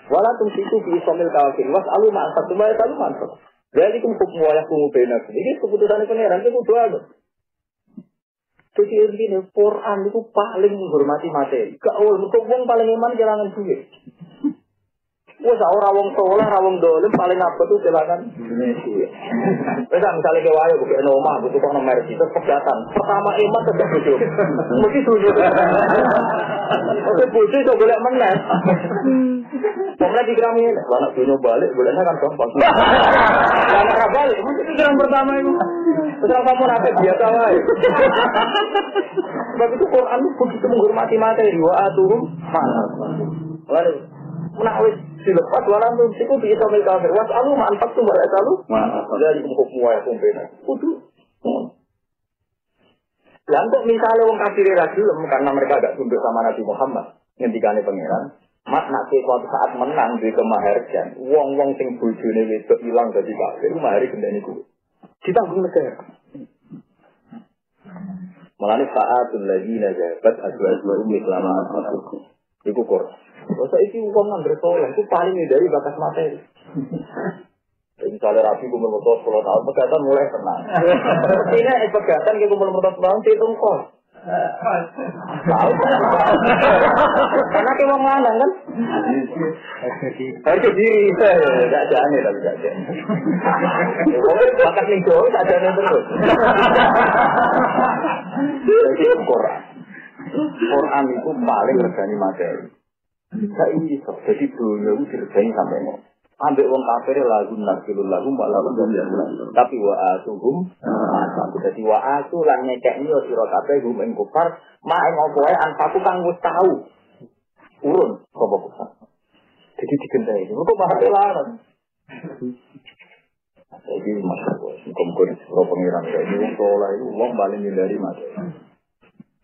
Wala tumsiku bi somil kafir. Was'alu ma'anfaq. Cuma ya talu ma'anfaq. Jadi hukum wa yahkumu bainakum. Ini keputusan pangeran itu kudu ada. Jadi ini Quran itu paling menghormati materi. Gaul, untuk wong paling iman kelangan duit. Wes ora wong saleh, ora wong dolim paling abot tuh silakan. Wes misale ke wae buka omah, butuh kok nomor itu pegatan. Pertama iman tetep bojo. Mesti bojo. Oke bojo itu golek meneh. Pokoknya dikirami, anak dunia balik, bolehnya kan gampang. Anak ora balik, mesti pikiran pertama itu. Setelah kamu nanti biasa wae. Sebab itu Quran begitu menghormati materi wa atuhum mana. Lalu menawis dilepas walam tuh siku bisa kafir. Wasalu manfaat tuh wasalu. Dari hukum wa kumpena. Kudu. Lan kok misalnya wong kafir ra gelem karena mereka agak tunduk sama Nabi Muhammad ngendikane pangeran. Mat nak suatu saat menang di kemaharjan, wong-wong sing bojone wedok ilang dadi kafir, mahari gendane kuwi. Ditanggung negara. Mulane sa'atul ladina jabat azwajum selama asmaku. Iku Quran. Terus iki wong nang bersoleh itu paling dari bakas materi. Misalnya rapi kumpul motor 10 tahun, pegatan mulai tenang. Artinya pegatan ke kumpul motor 10 tahun, hitung kok. Tahu karena kayak mau lanang kan harus diri gak jane tapi gak jane bakat ning jauh gak jane terus jadi Quran itu paling regani materi gak iso jadi dunia itu diregani sampai mau ambek wong kafir lagu nasilul lagu malah tapi wa atuhum jadi wa atu lan nyekekni yo sira kabeh hum ing kufar mak ing opo wae anfaku kang wis tau urun sapa kufar jadi digendai kok malah larang jadi masalah kumpul pro pengiran jadi wong saleh itu wong paling hindari materi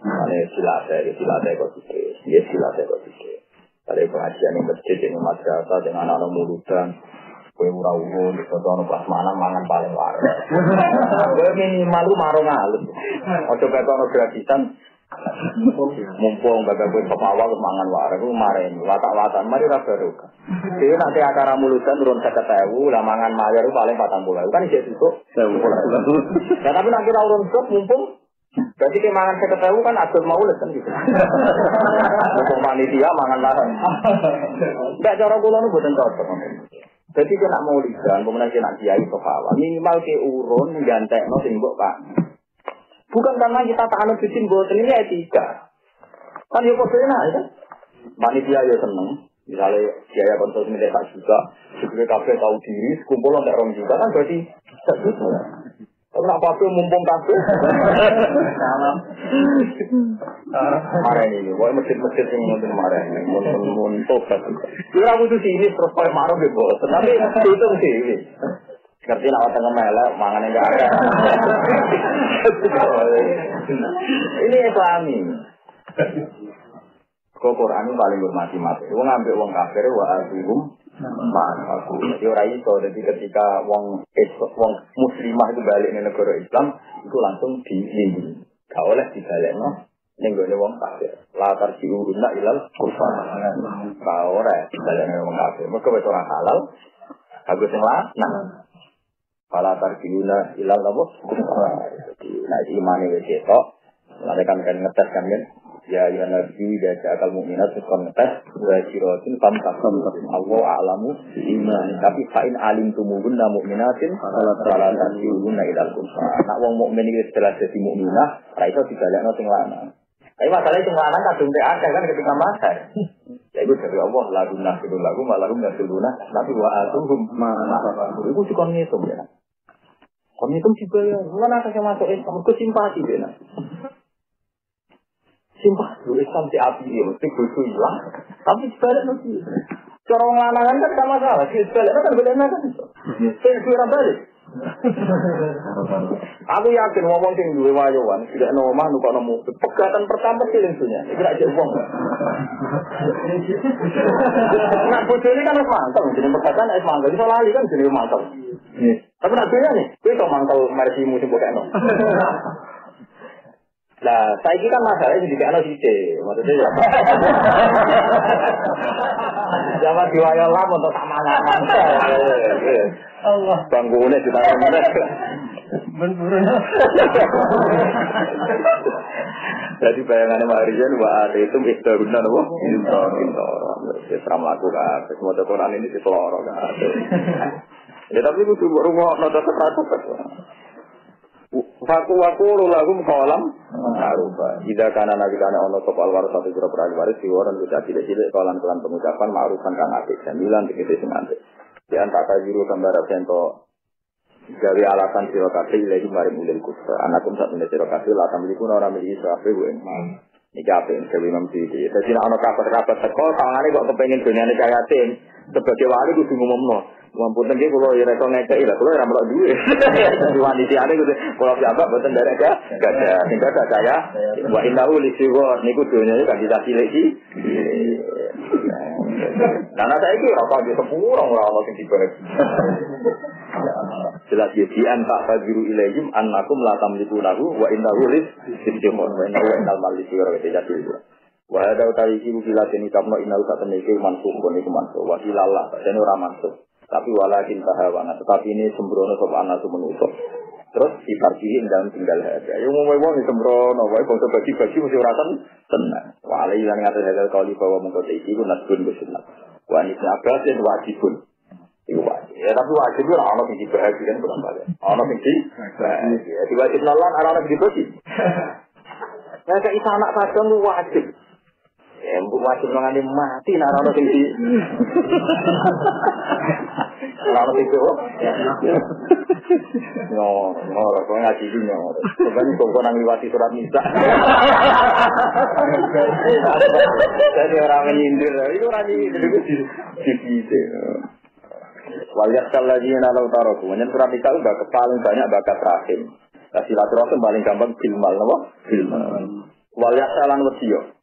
ane silate kok iki ada pengajian yang masjid, yang madrasah, dengan anak-anak muludan, kue murah-murah, di pas mana mangan paling waras. Kue minimal lu marung halus. Ojo betono gratisan, mumpung baga kue pemawal mangan waras, lu marahin, watak-watan, mari rasa ruka. Jadi nanti acara muludan turun 50.000, lah mangan mayar lu paling 40.000, kan isi itu. Ya tapi nanti turun skop mumpung. Berarti kemangan 50.000 kan atur maulid kan gitu. Untuk panitia mangan larang. Enggak cara kula nu boten cocok. Jadi kena maulidan, pemenang kena kiai kepala. Minimal ke urun gantekno sing mbok Pak. Bukan karena kita taat bikin boten ini etika. Kan yo kok enak ya. Panitia yo seneng. Misalnya biaya konsumsi tak juga, juga kafe tahu diri, kumpul untuk orang juga kan berarti sesuatu. Kenapa tuh mumpung kafe? Marah ini, wah masjid-masjid yang mungkin marah ini, untuk kafe. Kira butuh sini terus pakai marah gitu, tapi itu sih ini. Ngerti nak tengah melek, mangan enggak ada. Ini Islami. Kok Quran ini paling hormati mati. Wong ngambil wong kafir wa azhum ma'aku. Jadi ora iso dadi ketika wong muslimah itu balik ning negara Islam itu langsung dilindungi. Gak oleh dibalekno ning gone wong kafir. La tarji'una ilal kufar. Gak oleh dibalekno wong kafir. Mergo wis ora halal. Aku sing lanang. Fala tarji'una ilal kufar. Nah imane wis ketok. Lalu kan ngetes kan ya ya nabi dan akal mukminat sekon ngetes wajiratin famtakum Allah a'lamu iman tapi fa'in alim tumuhunna mukminatin fala tasihunna ilal kufar nak wong mukmin iki setelah jadi mukminah ra iso dibalekno sing lanang tapi masalahnya sing lanang kadung teh akeh kan ketika mahar ya itu dari Allah lagu nasidul lagu malahum nasiduna tapi wa atuhum ma itu dikon ngitung ya kon ngitung dibayar mana akeh masuk Islam ku simpati benar simpah dulu Islam si api dia mesti butuh hilang tapi sebalik nanti cara orang lanangan kan sama salah sebalik kan boleh kan saya kira balik aku yakin ngomong sing duwe wayawan tidak nomah nuka nomu pegatan pertama sih lingsunya tidak jadi uang nah bocor ini kan harus mantap jadi pegatan harus mantap bisa lali kan jadi mantap tapi nantinya nih itu mantap mersi musim bokeno Nah, saya ini kan masalahnya jadi anak sih, maksudnya ya. Jangan diwayol untuk sama-sama. Allah, bangunnya kita Jadi bayangannya Marian wa itu istaruna napa? Pintar. Wis ra mlaku kabeh. Semoga Quran ini diseloro kabeh. Ya tapi kudu rumah nota sepatu. Waku lagum kolam ma'rufa. Jika kana nabi kana ono sopal waris satu jura waris diworan bisa cilik-cilik kolam kelan pengucapan ma'rufan kang apik sembilan dikete sing apik. Di antara juru gambar sento gawe alasan sira kabeh lagi mari mulih kusta. Anakum sak meneh sira kabeh la tamliku ora miliki kabeh wae. Iki apik gawe Imam Syafi'i. Dadi nek ana kabar-kabar teko tangane kok kepengin dunyane kaya tim sebagai wali kudu ngumumno. Mumpun nggih kula ya reso ngekeki lha kula ora melok duwe. Wanitiane kudu kula piyambak boten derek gada. Sing gada saya wa innahu lisiwar niku donyane kan bisa cilik iki. Karena saiki ora kok sepuro ora ono sing dibahas. Jelas ya di anta fajiru ilaihim annakum la tamliku lahu wa innahu lisiwar wa innahu al malisir wa tidak itu. Wa hada utawi iki bila dene kapno innahu satemeke mansuk niku mansuk wa ilallah dene ora mansuk. Tapi walakin tahawana, tetapi ini sembrono sapa ana sumenuso. Terus diparkihin dalam tinggal aja. Yo mau wong sembrono, wae kok bagi-bagi mesti ora tenang. Wa alai lan ngatur hadal kauli bahwa mengko iki ku nasbun bisunat. Wa ini abatin wajibun. Iku wajib. Ya tapi wajib ora ana sing dibahagi kan kurang balik. Ana sing dibahagi. Ya diwajib lan ana sing dibahagi. Nah kayak isa anak kadang wajib. Ya mbok wajib ngene mati nek ana sing di. Lalu itu, no, kau ngaji ini no. Sebenarnya kau nang liwati surat Nisa. Jadi orang menyindir, itu orang menyindir itu di. Wajib lagi nalar taruh. Kemudian surat Nisa itu paling banyak bakat rahim. Silaturahim paling gampang filmal, apa? Filmal. Wajib salan wasiyo.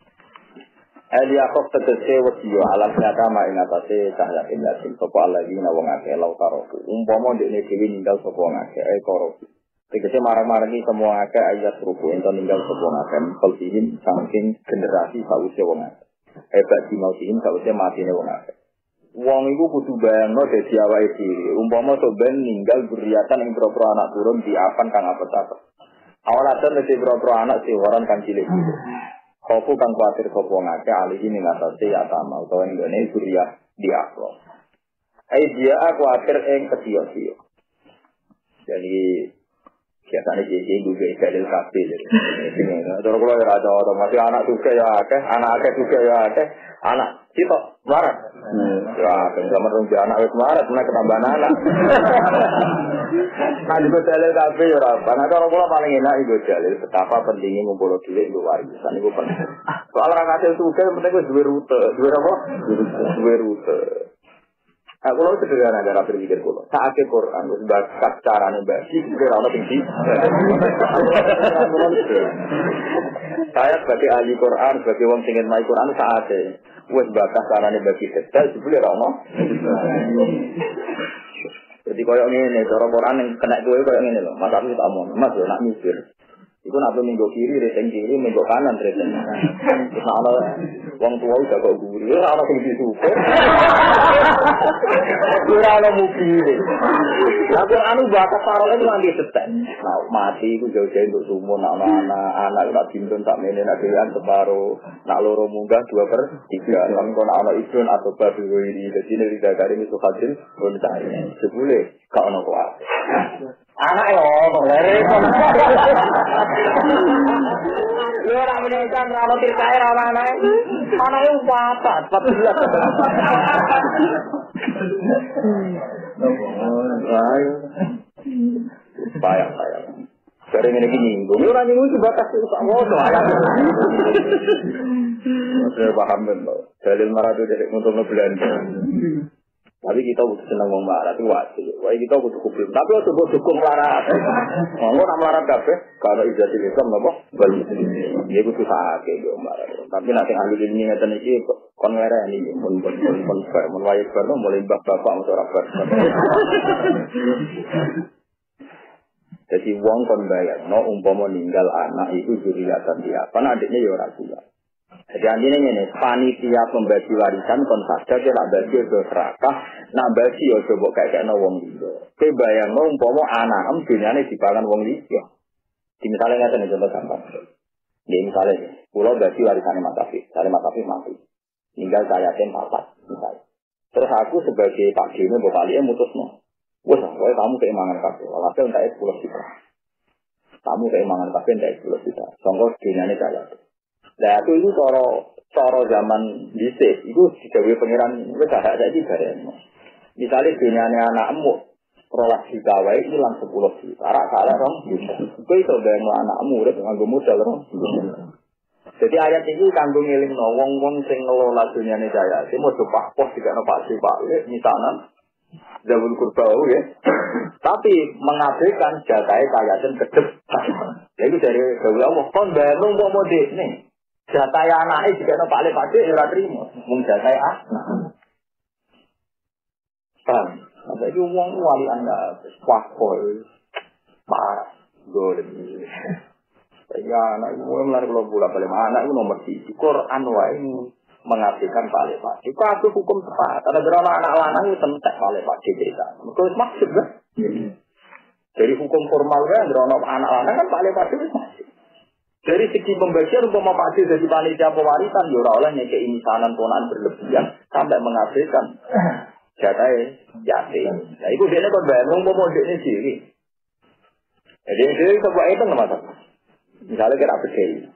Eliakov tegese wasiyo alam nyatama ing atase cahya ilasin sapa lagi wong akeh lau taroku umpama ndekne dhewe ninggal sapa wong akeh koroku tegese marang-marangi semua akeh ayat ruku ento ninggal sapa wong akeh pelsihin saking generasi sawise wong akeh hebat dimautin sawise matine wong akeh wong iku kudu bayangno dadi awake dhewe umpama sok ben ninggal buriatan ing pro anak turun diapan kang apet-apet awalane mesti pro anak sing waran kang cilik-cilik Kopu kang kuatir kopo ngake alihi mengatasi ya sama utawa nggone surya di aklo. Dia kuatir ing kecil-kecil. Jadi biasanya jadi juga dalil kafe. Terus kalau ada orang masih anak juga ya akeh, anak akeh juga ya akeh, anak kita marah. Ya, zaman rong anak wis marah, kena ketambahan anak. Nah, juga dalil kafe ya ora. Karena orang kula paling enak iku dalil betapa pentingnya ngumpul dhuwit nggo warisan iku penting. Soal ra kasil juga penting wis duwe rute. Duwe apa? Duwe rute. Aku lo sederhana cara berpikir kulo. Saatnya Quran wis bakat carane bagi kira ono tinggi. Saya sebagai ahli Quran, sebagai wong sing ngerti Quran saatnya wis bakat carane bagi detail jebule ra ono. Jadi koyo ngene, cara Quran yang kena kowe koyo ngene lho. Mas aku tak omong, Mas yo nak mikir. Iku nak minggu kiri, reseng kiri, minggu kanan, reseng kanan. Terus ana wong tua udah kok guri, ora ana sing disuper. Ora ana mukire. Tapi anu bakat sarone itu nanti setek. Nah, mati iku jauh-jauh untuk sumun anak tak dimpun tak mene nak dhewean separo, nak loro munggah 2/3. Lan kono ana idun atau babi wiri, dadi nek didagari itu hasil pun cari. Sebule gak ono kuat. Anak yo, lere. Lu ora menyangka ora tirkae ora anake. Anake wapat, 14. Ayo. Payah. Sering ini nyinggung. Ora nyinggung sebatas sak mono. Saya paham ben, dalil marado dari untuk Belanda. Tapi kita butuh senang wong marah itu wajib. Wah kita butuh hukum. Tapi waktu butuh hukum marah. Ngomong nak marah kabeh kalau ijazah Islam apa? Bali. Dia butuh sakit yo marah. Tapi nanti ahli ini ngeten iki kon ngereni mun wae barno mulai bapak masuk rapat. Jadi wong kon bayar no umpama ninggal anak itu juriatan dia. Karena adiknya ya ora kuat. Jadi artinya ini, panitia pembagi warisan kon sadar dia nak bagi ke serakah, nak bagi ya coba kayak wong liya. Kowe bayangno umpama anakem dunyane dipangan wong liya. Di misalnya ngeten contoh gampang. Nggih misalnya kula bagi warisane Mas Afif, sale Mas Afif mati. Tinggal saya tem 4 misalnya. Terus aku sebagai Pak Dene mbok palike mutusno. Wes kowe kamu keimangan kabeh. Walhasil entek 10 juta. Kamu keimangan kabeh entek 10 juta. Sanggo dunyane saya. Lah aku itu cara zaman dhisik iku digawe pangeran wis gak saiki bareng. Misale dunyane anakmu 12 juta wae ilang 10 juta. Ora salah dong. Kowe iso bayangno anakmu urip nganggo modal dong. Jadi ayat ini kanggo ngelingno wong-wong sing ngelola dunyane saya. Sing mau coba pos dikane Pak misalnya Zawul Kurbau ya. Tapi mengabaikan jatahe kayaten kedep. Lha iku dari Allah kon bayangno mbok modek nih. Jatahe anake dikane Pak ora trimo. Mung jatahe anak. Paham? Jadi wong wali anda wahkol marah golem. Ya anak itu melalui kalau bola balik anak itu nomor 3 Quran wae mengabdikan Pak Lepati. Itu aku hukum tepat. Ada berapa anak lanang itu tentek Pak Lepati desa. Itu maksud kan? Dari hukum formalnya berapa anak lanang kan Pak Lepati itu maksud. Dari segi pembagian umpama Pak Lepati jadi panitia pewarisan, ya oleh nyekei misanan ponan berlebihan sampai mengabdikan jatah yatim. Nah itu dia kan bayar umpama dia sendiri. Jadi dia sebuah itu nggak masalah. Misalnya kita berdiri,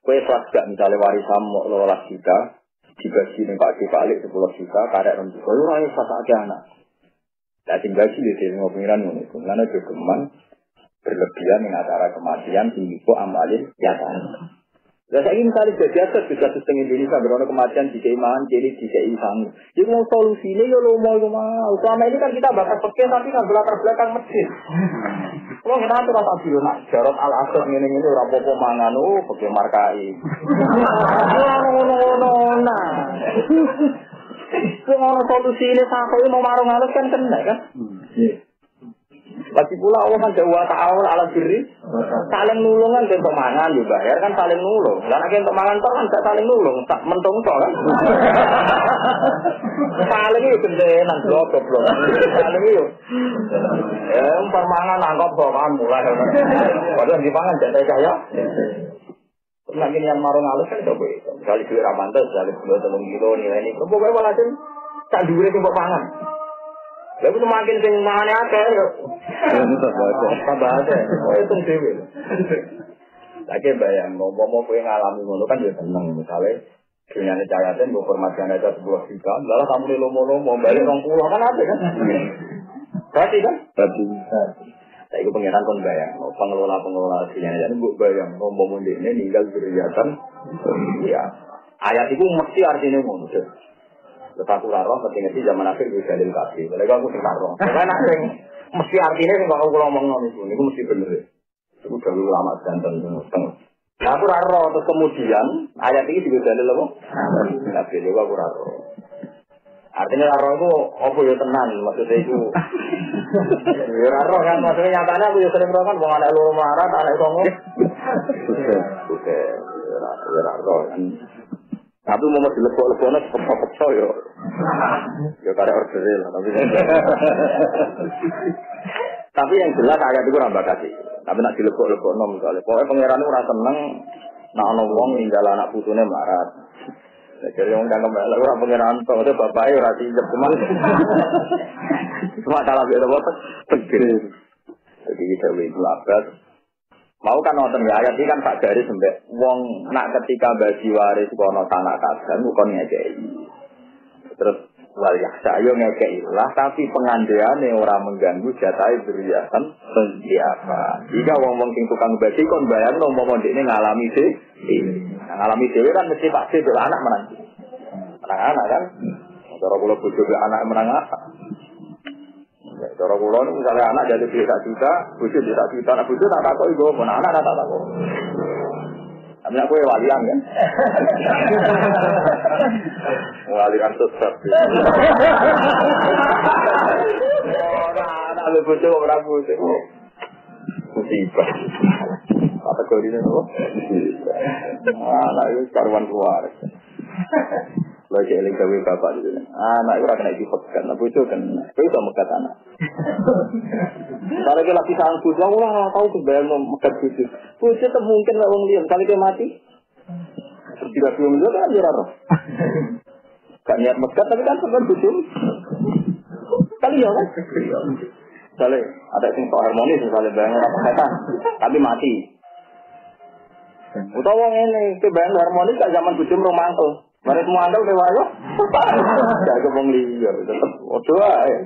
kue kelas gak misalnya warisan mau 12 juta, dibagi dengan Pak Balik 10 juta, karek 2 juta, itu orang pas aja anak. Nah tinggal sih di pengiran itu, karena jogeman berlebihan dengan acara kematian, tinggi kok amalin nyata. Nah saya ingin misalnya biasa juga sistem Indonesia berona kematian di keimahan, jadi di keimahan. Jadi mau solusinya ya lo mau. Selama ini kan kita bakal pakai tapi kan belakang masjid. Kalau kita tuh rasa dulu nak Jarot Al Asad ini rapopo mangan pakai markai. Nah. Kalau solusi ini sampai mau marung halus kan kena kan? Lagi pula Allah kan jauh ta'awul ala diri. Saling nulung kan untuk mangan juga bayar kan saling nulung. Karena untuk mangan toh kan gak saling nulung, tak mentung toh kan. Saling itu gendenan goblok. Saling itu. Permangan anggap bawakan mulai. Padahal dipangan jadi kaya. Lagi yang marung halus kan coba itu. Misalnya duit ramantes, misalnya 2 kilo nilai ini. Pokoknya walhasil tak duit itu permangan. Lalu semakin sing mangane akeh yo. Tambah akeh. Itu dhewe. Lagi bayang mau kowe ngalami ngono kan yo seneng misale dunyane cayaten mbok formatane aja 10 juta. Lah kamu lomo-lomo balik 20 kan ada kan. Berarti kan? Berarti. Saya itu pengiran kon bayang, pengelola dunyane jan mbok bayang ngomong ndekne ninggal zuriatan. Ya. Ayat itu mesti artinya ngono. Lepas aku roh, ngerti zaman akhir bisa dalil kasih. Kalau aku sing roh, karena sing mesti artinya sing kalau ngomong itu mesti bener. Itu dulu lama ganteng. Nah aku roh, terus kemudian ayat ini juga dalil apa? Nggak pilih aku roh. Artinya roh itu apa ya tenan, maksudnya itu. Ya roh kan, maksudnya nyatanya aku ya sering roh kan, bukan ada lu marah, anak songo. Oke, roh kan. Tapi mau dilebok-leboknya kepok-kepok ya. Ya karena order lah. Tapi yang jelas ayat itu rambah kasih. Tapi nak dilebok-leboknya misalnya. Pokoknya pangeran itu rasa seneng. Nak ada orang tinggal anak putunya marat. Jadi orang kan kembali. Orang pangeran itu ada bapaknya orang tinjab cuman. Cuma salah biasa apa? Tegir. Jadi kita boleh belabas. Mau kan nonton ya ayat ini kan tak dari sampai wong nak ketika bagi waris kono tanah kasan bukan ngekei. Terus wal yaksa yo ngekei lah tapi pengandeane orang mengganggu jatahe beriasan siapa. Jika wong-wong sing tukang bagi kon bayangno umpama ndekne ngalami ngalami dhewe kan mesti pasti anak menang. Anak-anak kan. Cara kula bojo anak menang apa? Cara kula misalnya anak jadi 3 juta, bojo 3 juta, anak bojo tak takoki go, anak tak takoki. Tapi aku walian kan. Walian sesat. Ora anak bojo ora bojo. Musibah. Apa kategorinya apa? Anak itu karuan keluar. Lagi eling gawe bapak itu. Anak itu akan dipegat, nah bojo kan. Itu megat anak. Kalau dia lagi sang bojo, wah tahu kebayang megat bojo. Bojo itu mungkin lah wong liya, kali dia mati. Tidak belum juga kan dia roh. Gak niat megat tapi kan sampean bojo. Kali ya kan? Misalnya ada yang sok harmonis, misalnya bayang orang setan, tapi mati. Utawa ini, bayang harmonis gak zaman bojo mangkel. Mari semua anda udah wayo, jaga wong liya, tetep doa ya.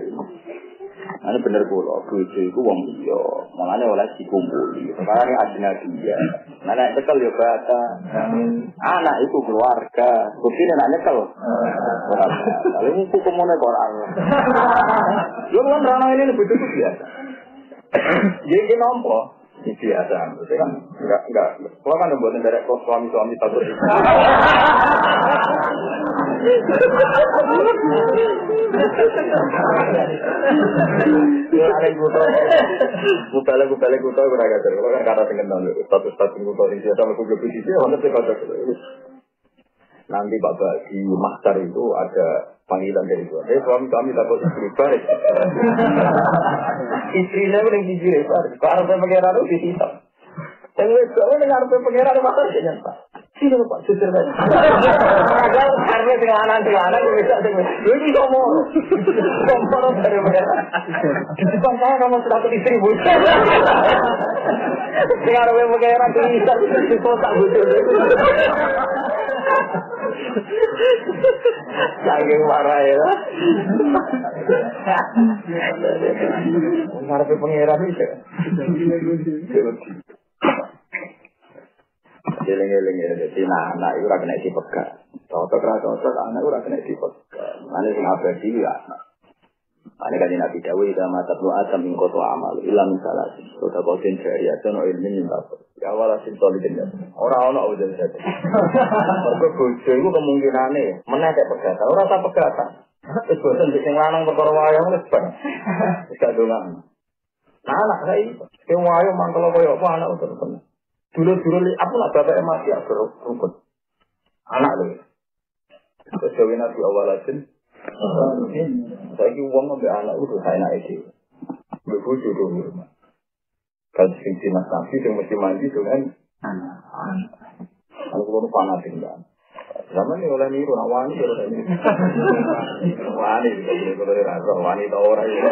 Ini bener kulo, bojo itu wong liya, makanya oleh dikumpuli. Sekarang adina dia, anak nyekel ya bata, anak itu keluarga, bukti anak nyekel. Lalu ini hukumnya Quran. Lu kan ranah ini bojo itu biasa. Jadi nompo. Ini biasa, itu kan enggak. Kalau kan membuat dari suami takut itu. Ada gubale kuto beragam terus. Kalau kan kata dengan nol, status kuto ini sama kudo posisi, mana sih kata nanti bapak di mahtar itu ada panggilan dari Tuhan. Suami kami takut istri balik. Istrinya pun yang dijuri balik. Kalau saya pengeran itu disita. Yang kalau dengar saya pengeran itu mahtar saya nyata. Sini Pak, susur balik. Karena dengan anak bisa dengan. Ini ngomong dari pengeran. Di depan saya kamu sudah ke istri bu. Dengar saya pengeran itu bisa di kota bocor. Saking marah ya. Ngarepe pangeran iki. Eling-eling ya dadi anak iku ora kena dipegat. Cocok anak ora kena dipegat. Mane sing abadi ya anak. Ane kan Nabi Dawud ida mata doa samping koto amal ilang salah. Kota kotin jari atau no ilmu minta. Ya wala sintoliknya. Orang udah jadi. Kalau bojo itu kemungkinannya meneh kayak pegatan. Orang tak pegatan. Terus bosan bikin lanang perkara wayang wis ben. Wis gak dongan. Nah anak saya iki wayang mangkel koyo apa anak terus. Dulu aku nak bapak mati aku rukun. Anak lho. Terus dewe Nabi awalatin. Saya ki wong ambek anak itu saya enak iki. Mbok bojo dulu. Kalau sing mas nabi sing mesti mandi dengan anak. Kalau kulo fanatik kan. Zaman ini oleh niru wani oleh niru. Wani kalau rasa wani ta ora ya.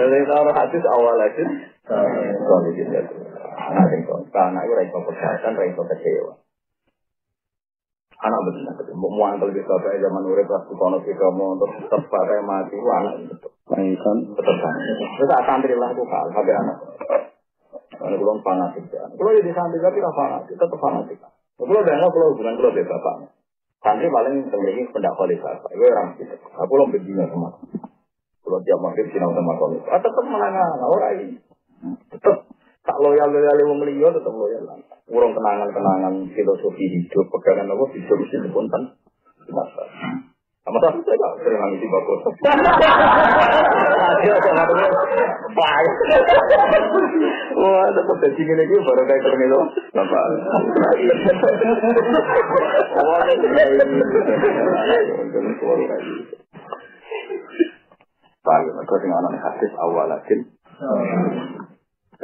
Lalu tahu hadis awal aja. Kalau gitu. Anak sing anak itu ra iso percaya, ra iso kecewa. Anak betul ketemu muangkel di bapak zaman urip pas kono kamu untuk tetap bapak mati anak itu. Kan betul kan. Terus santri lah itu hal habis anak. Kalau belum fanatik kan. Kalau di santri tapi ra fanatik, tetap fanatik. Kalau dah kalau hubungan kalau be bapak. Santri paling sendiri pendak khalifah. Itu orang itu. Aku belum begini sama. Kalau tiap maghrib sinau sama kami. Tetap menangan orang ini. Tetap tak loyal wong liya tetap loyal. Urung kenangan filosofi hidup, pegangan apa hidup mesti spontan. Masa. Sama saya enggak sering nangis bagus. Wah, tetap jadi gini gitu baru kayak gini loh. Bapak. Baik, aku tinggal nang hadis awalatin.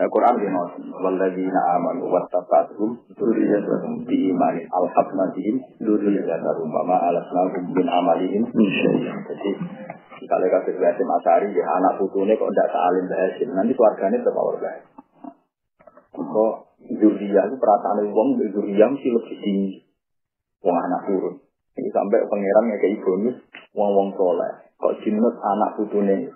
Al-Quran bilang, "Walladzina amanu wattaqatuhum dzurriyyatuhum biimanin alhaqna bihim dzurriyyatahum wa ma alasnahum min amalihim min syai'." Jadi kalau kasih Hasyim Asy'ari ya anak putune kok ndak salim Hasyim, nanti keluargane tetap ora. Kok dzurriyyah itu perasaan wong dzurriyyah mesti lebih tinggi. Wong anak turun. Ini sampai pangeran ngekei bonus wong-wong saleh. Kok jinut anak putune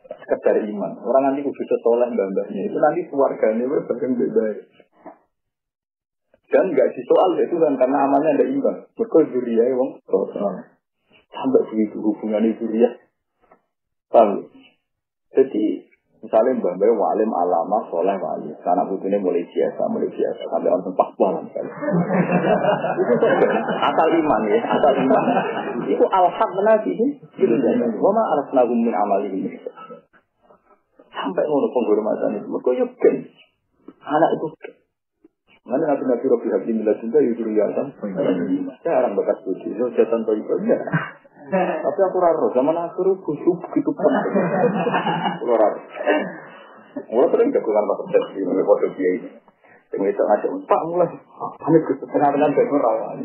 sekedar iman. Orang nanti kudu soleh mbah-mbahnya itu nanti keluarganya bagian baik. Dan enggak disoal itu kan karena amalnya ada iman. Mereka zuriyah wong sampai begitu hubungan zuriyah. Paham? Jadi misalnya mbah-mbah walim alama soleh wali. Anak putune mulai biasa sampai orang tempat pulang. Itu asal iman ya, asal iman. Itu al-haq nabi itu jadi. Wa ma alasnahum min amalihim. Sampai ngono penghormatan itu. Mereka yakin. Anak itu. Mana nabi Robi Habib Milah juga yudhuriyatan. Jarang bakat puji. Itu jatan toibahnya. Tapi aku raro. Zaman aku busuk gitu pun. Aku raro. Mulai sering jagungan pasal jadi. Mulai bodoh dia ini. Yang itu ngajak. Pak mulai. Kami kebenaran dengan rawan.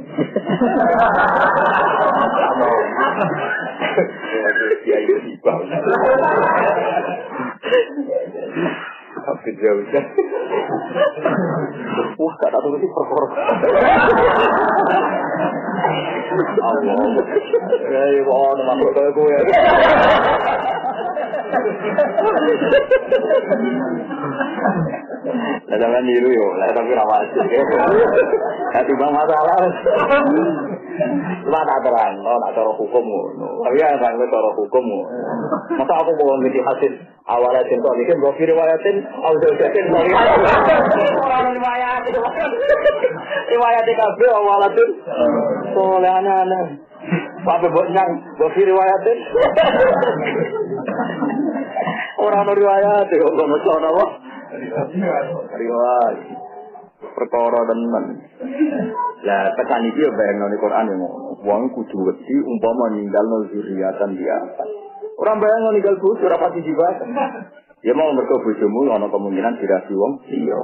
Dia itu tiba. Tapi dia udah. Wah, tak tahu itu perkara. Allah. Ya, wah, nama aku ya. Lah jangan niru yo, lah tapi ra wajib. Hati bang masalah. Cuma tak terang, nak cara hukum ngono. Tapi ya kan cara hukum. Masa aku mau ngerti hasil awalnya contoh iki mbok riwayatin, auzatin dari orang riwayat itu. Riwayat kabeh awalatin. Soleh ana-ana. Sampai buat nyang, buat riwayatin. Orang riwayat, kok nggak macam apa? Riwayat, perkara tenan. Lah tekan iki yo bayang nang Quran yo. Wong kudu wedi umpama ninggalno zuriatan dia. Orang bayang ninggal bojo ora pati dibahas. Ya mau mergo bojomu ana kemungkinan dirasi wong iya.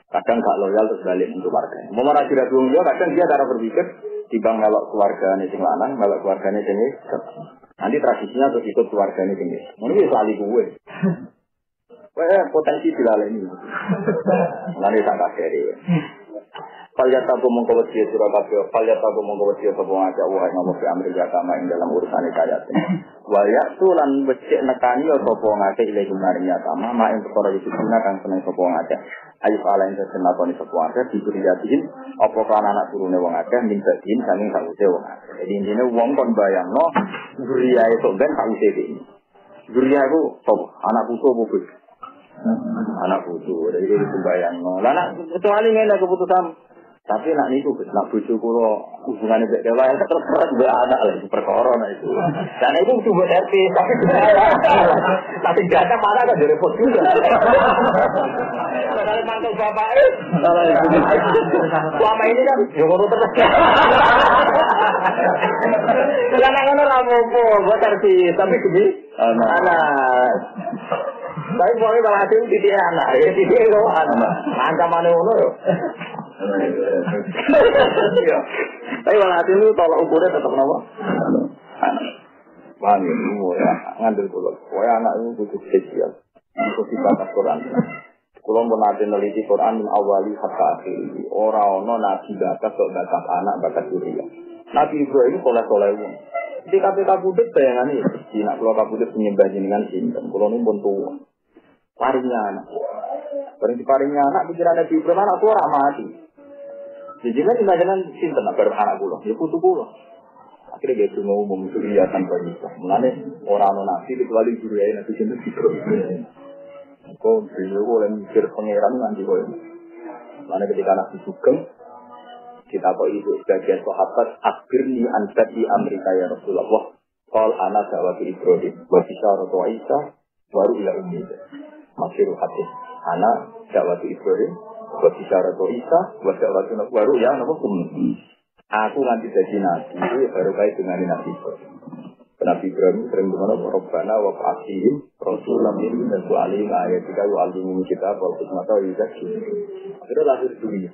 Kadang gak loyal terus balik untuk keluarga. Mau marah dirasi wong iya kadang dia cara berpikir timbang melok keluargane sing lanang, melok keluargane sing nanti tradisinya terus ikut keluargane sing ngono wis lali kuwe. Potensi dilaleni. Nanti tak kasih. Paljat tabu mengkawasi surah kabeh, paljat tabu mengkawasi sapa ngajak wae nomor fi amri agama ing dalam urusan kayat. Waya tulan becik nekani sapa ngajak ile maring agama, mak ing perkara iki kang seneng sapa ngajak. Alif alain senakoni sapa ngajak diberiatin apa kan anak turune wong akeh minta din saking sawise wong akeh. Jadi intine wong kon bayangno zuriyae sok ben sawise iki. Zuriyae ku sapa? Anak putu apa bos? Anak putu, jadi itu bayangno. Lah nak kecuali ngene keputusan tapi nak niku nak bojo kula hubungane mek dewa terus mbek anak lagi perkara nek itu. Dan itu coba RT tapi data mana kan repot juga. Kalau mantu bapak selama ini kan yo ngono terus. Lah nek ngono ra apa buat RT tapi demi anak. Tapi pokoknya kalau hasil titik anak, ya titik itu anak. Ancamannya ngono yo. Tapi walhasil itu tolak ukurnya tetap nama Bang ini ya ngambil pulau pokoknya anak ini butuh spesial untuk dibatas Quran kalau mau nanti neliti Quran min awali hatta akhiri orang-orang nabi bakas kok bakas anak bakas diri Nabi Ibrahim soleh-soleh di KPK Budet bayangan ini di nak kalau Budet menyembah jenengan sinten kalau ini pun tua paringnya anak paringnya anak pikiran Nabi Ibrahim anak tua rak mati. Jadi kan imajinkan sinten bareng anak kula, ya putu kula. Akhirnya dia cuma umum suriya tanpa nikah. Mulane orang nabi kecuali suriya nabi sinten Ibrahim. Kok beliau oleh mikir pangeran nanti kowe. Mulane ketika nabi sugeng kita kok itu sebagian sahabat akhirni antati Amerika ya Rasulullah. Qal ana dawati Ibrahim wa bisyaratu Isa baru ila ummi. Masyhur hadis. Ana dawati Ibrahim buat bicara to Isa, buat waktu baru ya, nama aku nanti jadi nabi itu baru kait dengan nabi. Nabi Ibrahim sering berkata Rabbana wa fa'atihim Rasulullah min dan su'alim ayat kita wa'alimu kita wa'alaikum mata wa'izaki. Itu lahir dunia.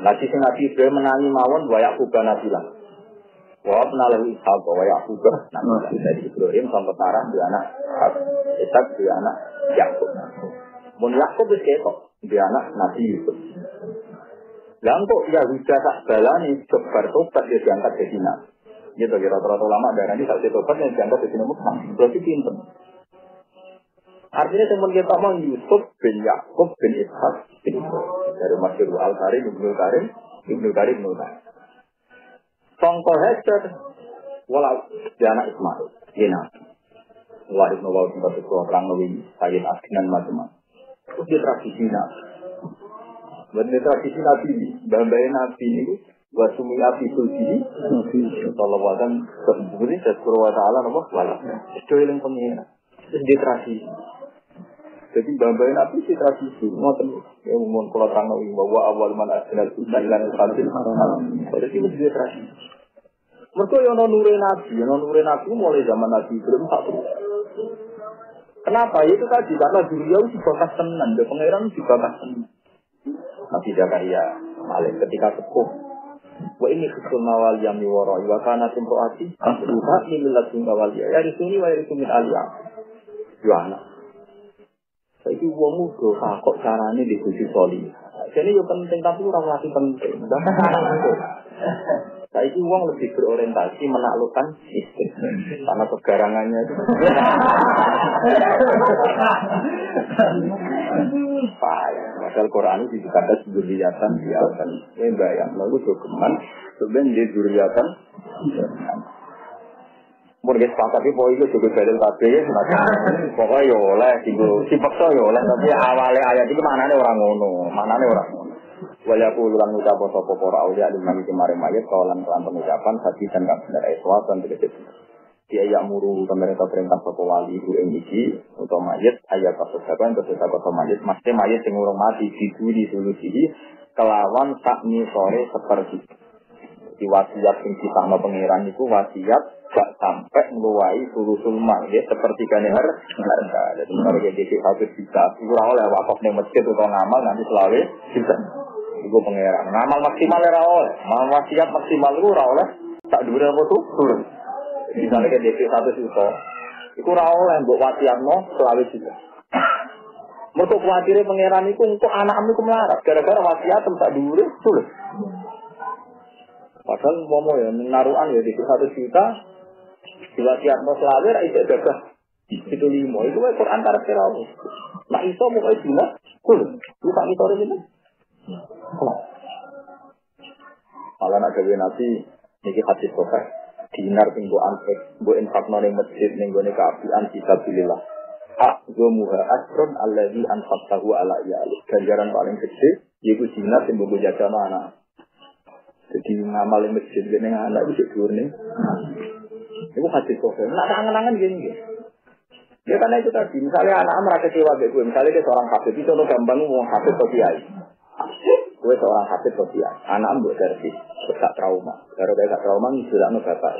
Lagi si Nabi Ibrahim menangi mawon wa Ya'qubah nabilah. Wa penalahu Ishaq wa Ya'qubah nabilah. Dari Ibrahim sampai tarah di anak Ishaq di anak Ya'qub. Mun Ya'qub itu ketok. Dia anak Nabi Yusuf. Lah kok Yahuda tak balani sebar tobat dia diangkat jadi nabi. Gitu rata-rata ulama darah ini tak tobatnya diangkat jadi nabi. Berarti pinter. Artinya teman kita mau Yusuf bin Ya'qub bin Ishaq bin Ibrahim. Dari Masyhur Al-Karim, Ibnu Karim. Sangka hajar walau dia anak Ismail. Dia nabi. Allah Ibnu Wa'ud tempat itu orang Nabi Sayyid Asnan macam-macam. Itu tradisi Nabi. Benar tradisi Nabi ini. Bambain Nabi ini. Wasumi api sulji. Sallallahu alaihi wasallam. Kemudian Rasulullah Ta'ala nama wala. Itu yang pengira. Itu di tradisi. Jadi bambai Nabi si tradisi, ngoten yang umum kalau terang bahwa awal man asnal usahilan al-fadil jadi itu menjadi tradisi. Mereka yang nure Nabi mulai zaman Nabi belum satu. Kenapa? Itu tadi karena beliau dibakas tenan, dan pangeran dibakas tenan. Nabi Zakaria Malik ketika sepuh, wa ini khusul mawal yang miwara, wa kana timroati, asruha inilah tunggal ya di sini wa itu min aliyah. Yohana. Saiki wong muda takok carane dibujuk soli. Jadi yo penting tapi ora ngerti penting. Bahkan anak itu. Saiki wong lebih berorientasi menaklukkan sistem karena kegarangannya itu. Padahal Quran itu dikata dzurriyatan biatan. Kowe bayang lalu dokumen sebenarnya dzurriyatan. Mungkin sepakat itu poin itu juga dalil kabeh ya. Pokoknya ya oleh dipaksa ya oleh tapi awalnya ayat itu maknane orang ngono. Walaupun ulang ucap sapa para aulia dengan kemarin mayat kawalan kelan pengucapan hati dan gak benar iswatan tidak. Dia yang muru pemerintah perintah sapa wali ibu iki utawa mayat ayat pasokan terus kata mayat mesti mayat sing urung mati di solusi kelawan sak sore seperti di wasiat sing ditangno pangeran itu wasiat gak sampai meluai sulusul mal ya seperti kanehar harga. Jadi kalau jadi 1 juta itu oleh wakaf ning masjid atau ngamal nanti selawe juta. Iku pangeran. Ngamal maksimal ora oleh. Mal wasiat maksimal itu ora oleh tak dhuwur apa tuh? Turun. Misalnya ke DP 1 juta. Iku ora oleh mbok wasiatno selawe juta. Mergo kuwatire pangeran iku untuk anakmu iku melarat gara-gara wasiat tak dhuwur turun. Padahal momo ya naruhan ya di 1 juta diwasiat no selawe ra iso gagah itu 5 itu wae Quran taraf kerawu nek iso mung iso dina kul lu tak iso rene ala nak gawe nabi niki hadis sahih dinar sing mbok antek mbok infakno ning masjid ning gone kaapian fisabilillah azmuha asrun allazi anfaqtahu ala iyali ganjaran paling gede yaiku dinar sing mbok jajan anak. Jadi ngamal masjid gene anak iki dhuwur ning itu hadis sahih. Nak angen-angen gini. Ya karena itu tadi, misalnya anak merasa kecewa dengan gue, misalnya dia seorang hafid, itu contoh gampang mau hafid atau kiai. Gue seorang hafid atau kiai, anak buat servis, gak trauma. Kalau dia gak trauma, sudah no bapak.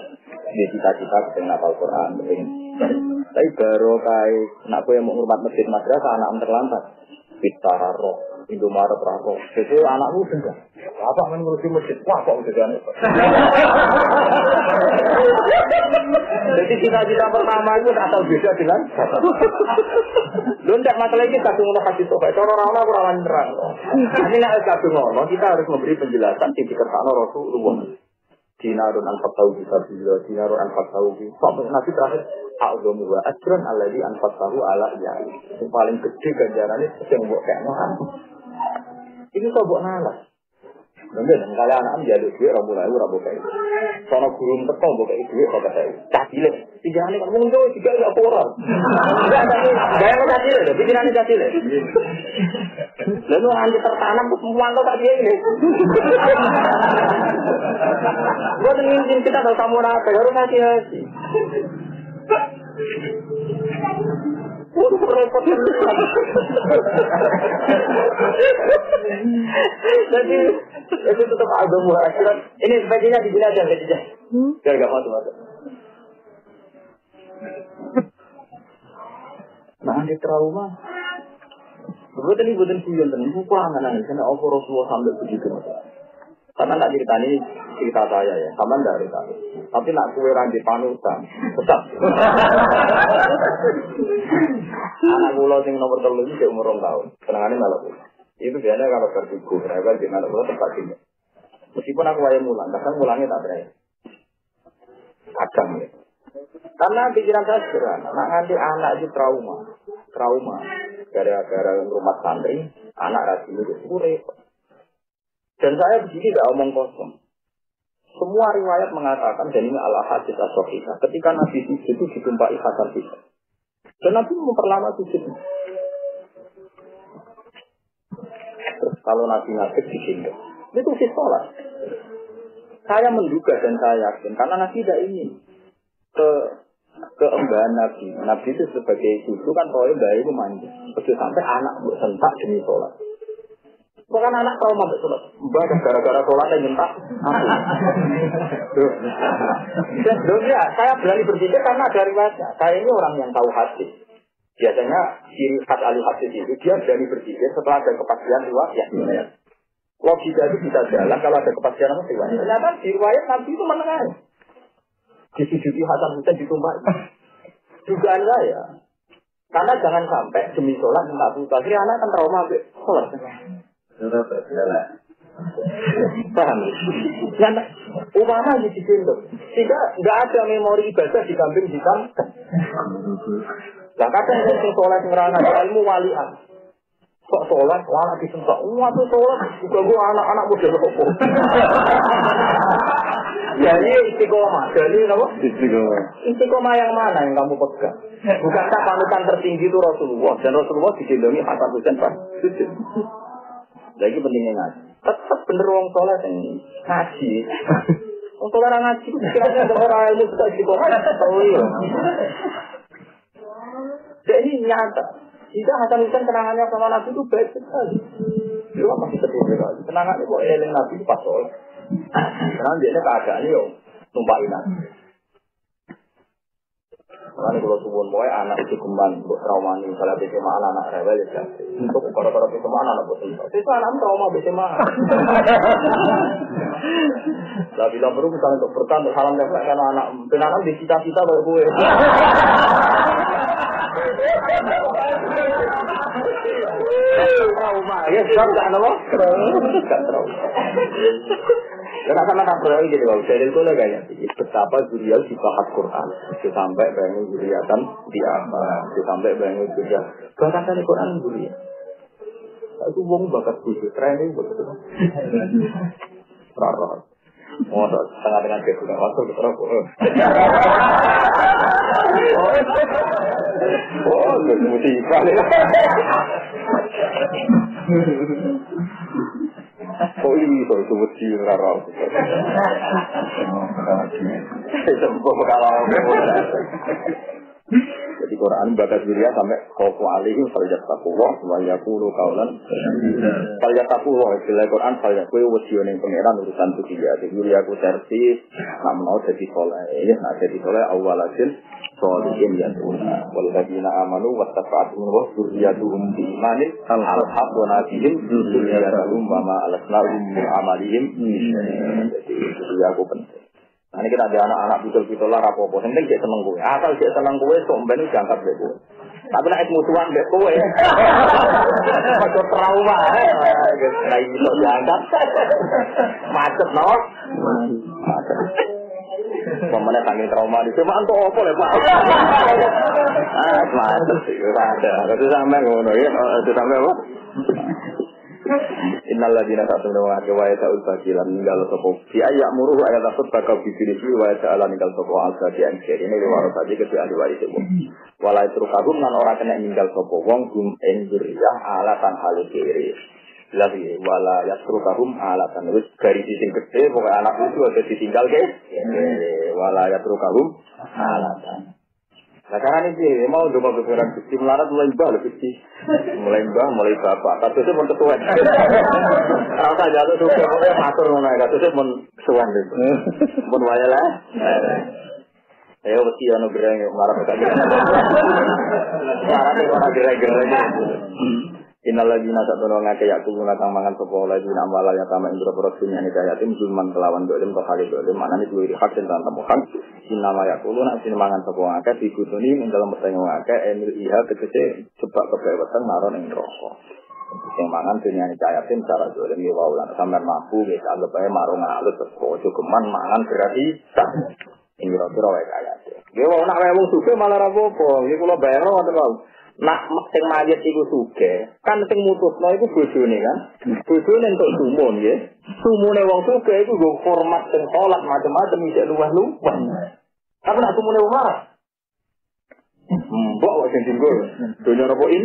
Dia cita-cita pengen hafal Quran, tapi baru kayak nak gue mau ngurmat masjid madrasah, anak terlantar, bicara roh, Indomaret roh. Jadi anakmu sudah. Apa kan ngurusin masjid? Wah kok udah aneh. Jadi cita-cita pertama itu asal beda dengan lu tidak masalah ini kadung ngono hadis kok cara ora ora nerang. Ini nek kadung ngono kita harus memberi penjelasan di dikersakno Rasulullah. Dinarun anfaqtahu fisabilillah, dinarun anfaqtahu fi sampai nabi terakhir a'udzu wa ajran alladzi anfaqtahu ala ya. Yang paling gede ganjarane sing mbok kene. Ini kok mbok nalar. Mungkin kalau anak menjadi duit rabu lalu rabu kayu. Soalnya guru tekong buka duit kok kayu. Cacile, pikirannya kan mungkin jauh juga nggak koran. Gaya lo cacile, pikirannya cacile. Lalu nanti tertanam semua lo tak dia ini. Gua ingin kita tahu kamu apa, baru ngasih. Repot. Jadi itu tetap agama akhirat. Ini sebaiknya digunakan saja. Biar enggak masuk. Nah, di trauma. Bukan kuyon dan buku angan-angan karena Rasulullah sampai begitu. Karena nak cerita saya ya, sama dari tadi. Tapi nak kue ranjit panutan, tetap. Anak pulau sing nomor 3 ini dia umur 2 tahun, penangannya malah pun. Itu biasanya kalau bertubuh, mereka di mana pulau tempat ini. Meskipun aku wayang mulang, kadang mulangnya tak berani. Kadang ya. Karena pikiran saya sederhana, nanti anak itu trauma. Gara-gara rumah santri, anak rajin itu repot. Dan saya begini tidak omong kosong. Semua riwayat mengatakan dan ini al-hadits as-sahihah. Ketika Nabi sujud itu ditumpai hasan kita. Dan Nabi memperlama sujudnya. Terus kalau Nabi ngadeg disinggung. Itu sholat. Saya menduga dan saya yakin karena Nabi tidak ingin ke keembahan Nabi. Nabi itu sebagai cucu kan rohnya bayi itu manja. Begitu sampai anak bersentak demi sholat. Bukan anak trauma sampai sholat. Mbak gara-gara sholat yang nyentak. Ya, saya berani berpikir karena ada riwayatnya. Saya ini orang yang tahu hadis. Biasanya ciri khas ahli hadis itu dia berani berpikir setelah ada kepastian riwayat. Ya. Logika itu bisa jalan kalau ada kepastian apa riwayat. Ternyata di riwayat Nabi itu menengah. Disujudi Hasan Husain ditumpah. Dugaan saya. Karena jangan sampai demi sholat minta putus. Akhirnya anak kan trauma sampai sholat. Paham? Karena umpama di situ tidak ada memori ibadah di kambing hitam. Lah kadang yang sholat ngerana ilmu walian. Kok sholat, anak disentak. Waktu sholat juga gua anak-anak muda kok. Jadi istiqomah. Jadi apa? Istiqomah yang mana yang kamu pegang? Bukankah panutan tertinggi itu Rasulullah? Dan Rasulullah digendongi Hasan Husain Pak. Lagi pentingnya ngaji. Tetap bener wong sholat yang ngaji. Wong sholat yang ngaji itu pikirannya ada orang ilmu suka istiqomah. Tahu ya. Jadi nyata. Jika Hasan Husain kenangannya sama Nabi itu baik sekali. Dia masih sedih sekali. Kenangannya kok eling Nabi itu pas sholat. Karena dia keadaannya yo numpakin Nabi. Karena kalau subuh boy anak itu kembang buat trauma nih. Kalau SMA anak rewel ya. Untuk para SMA anak betul. Itu anak trauma SMA. Lah bila perlu misalnya untuk bertahan untuk salam nempel karena anak penanam di cita-cita kayak gue. Trauma, ya sebab tak apa? Trauma. Karena sama tak berani gitu loh. Jadi itu lah kayaknya. Betapa Zuriat dibahas Quran. Sampai bangun Zuriatan di apa? Sampai bangun Zuriat. Bahkan dari Quran Zuriat. Aku wong bakat bujuk. Training betul. Rara. Mau tengah-tengah ke sudah masuk ke rokok. Oh, musibah nih. Oh ini itu mesti rara. Itu pengalaman. Jadi Quran bakat dirinya sampai khofu alaihim falyataqullah wa yaqulu qawlan falyataqullah. Bila Quran falyaqulu wasione pangeran urusan dunia. Jadi aku servis nak mau jadi soleh ya, nak jadi soleh awalatin solihin ya Tuhan. Wal ladina amanu wattaqatuhum wa dzurriyyatuhum bi imanin alhaq wa nabihim dzurriyyatuhum wa ma alasnahum min amalihim. Jadi aku penting. Nah, ini kita ada anak-anak betul-betul lah rapopo. Yang penting dia seneng gue. Asal dia seneng gue, somben itu jangkap deh gue. Tapi nak musuhan deh gue. Macam trauma. Nah ini tuh jangkap. Macet no. Macet. Pemenang tanggung trauma di cuma untuk apa ya Pak? Macet sih. Ada. Itu sampai ngono ya. Itu sampai apa? Innalladzina kafaru wa ta'ul bakilan ninggal sapa fi ayya muru ayat takut bakal bidiri wa ta'ala ninggal sapa al-sadian ini lewat tadi ke ahli waris itu wala turkagum nan ora kena ninggal sapa wong gum ing dzurriyah alatan hal kiri lagi wala yatrukahum alatan wis garis sing gede pokoke anak itu ada ditinggal ke wala yatrukahum alatan. Nah karena ini mau coba bergerak bukti melarat mulai mbah lebih sih mulai mbah mulai bapak tapi itu pun ketuan rasa jatuh juga pokoknya matur mana itu sih pun ketuan itu pun banyak lah ayo mesti anu gereng marah sekali marah nih orang gereng Innalladzina ta'tuna ngake yakulu natang mangan sapa lagi namwala ya tama indra produksinya ni kayatim zulman kelawan dolim to kali dolim manane duwe hak den temukan sinama yakulu nak sin mangan sapa ngake digutuni ing dalem peteng ngake enil iha tegese sebab kebewetan naron ing neraka. Sing mangan dunyane kayatim cara dolim ya waulan sampean mampu wis anggap ae marung alus ojo geman mangan berarti ing kira-kira wae kayatim. Ya wong nak wong sugih malah ra apa-apa. Iki kula bayar ngoten. Nak sing mayit iku sugih, kan sing mutusno iku bojone kan. Bojone entuk sumun nggih. Sumune wong sugih iku nggo hormat sing salat macam-macam isih luweh-luweh. Tapi nak sumune wong marah. Mbok sing dinggo. Donya napa in?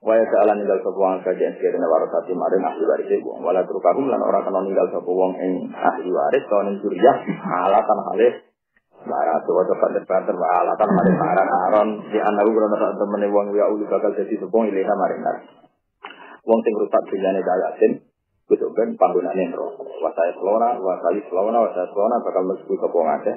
Waya ta'ala ninggal sapa wong kajian kirene warasati maring ahli waris wong. Wala turkahum lan ora kena ninggal sapa wong ing ahli waris to ning zuriyah alatan halih marah tuh banter alatan mari marah aron di anak gue nonton temen wong ya uli bakal jadi sepung ilena marinar wong sing rusak dunyane dayatin kudu ben panggonane neraka wasai selona bakal mlebu ke wong akeh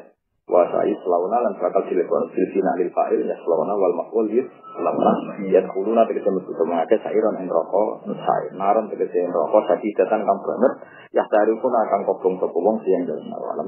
wasai selona lan bakal dilebon silsina lil fa'il ya selona wal maqul yus selona ya kuluna tegese mlebu ke wong akeh sairon neraka sai naron tegese neraka sakitatan kang banget ya dari pun akan kobong sapa wong sing dalem alam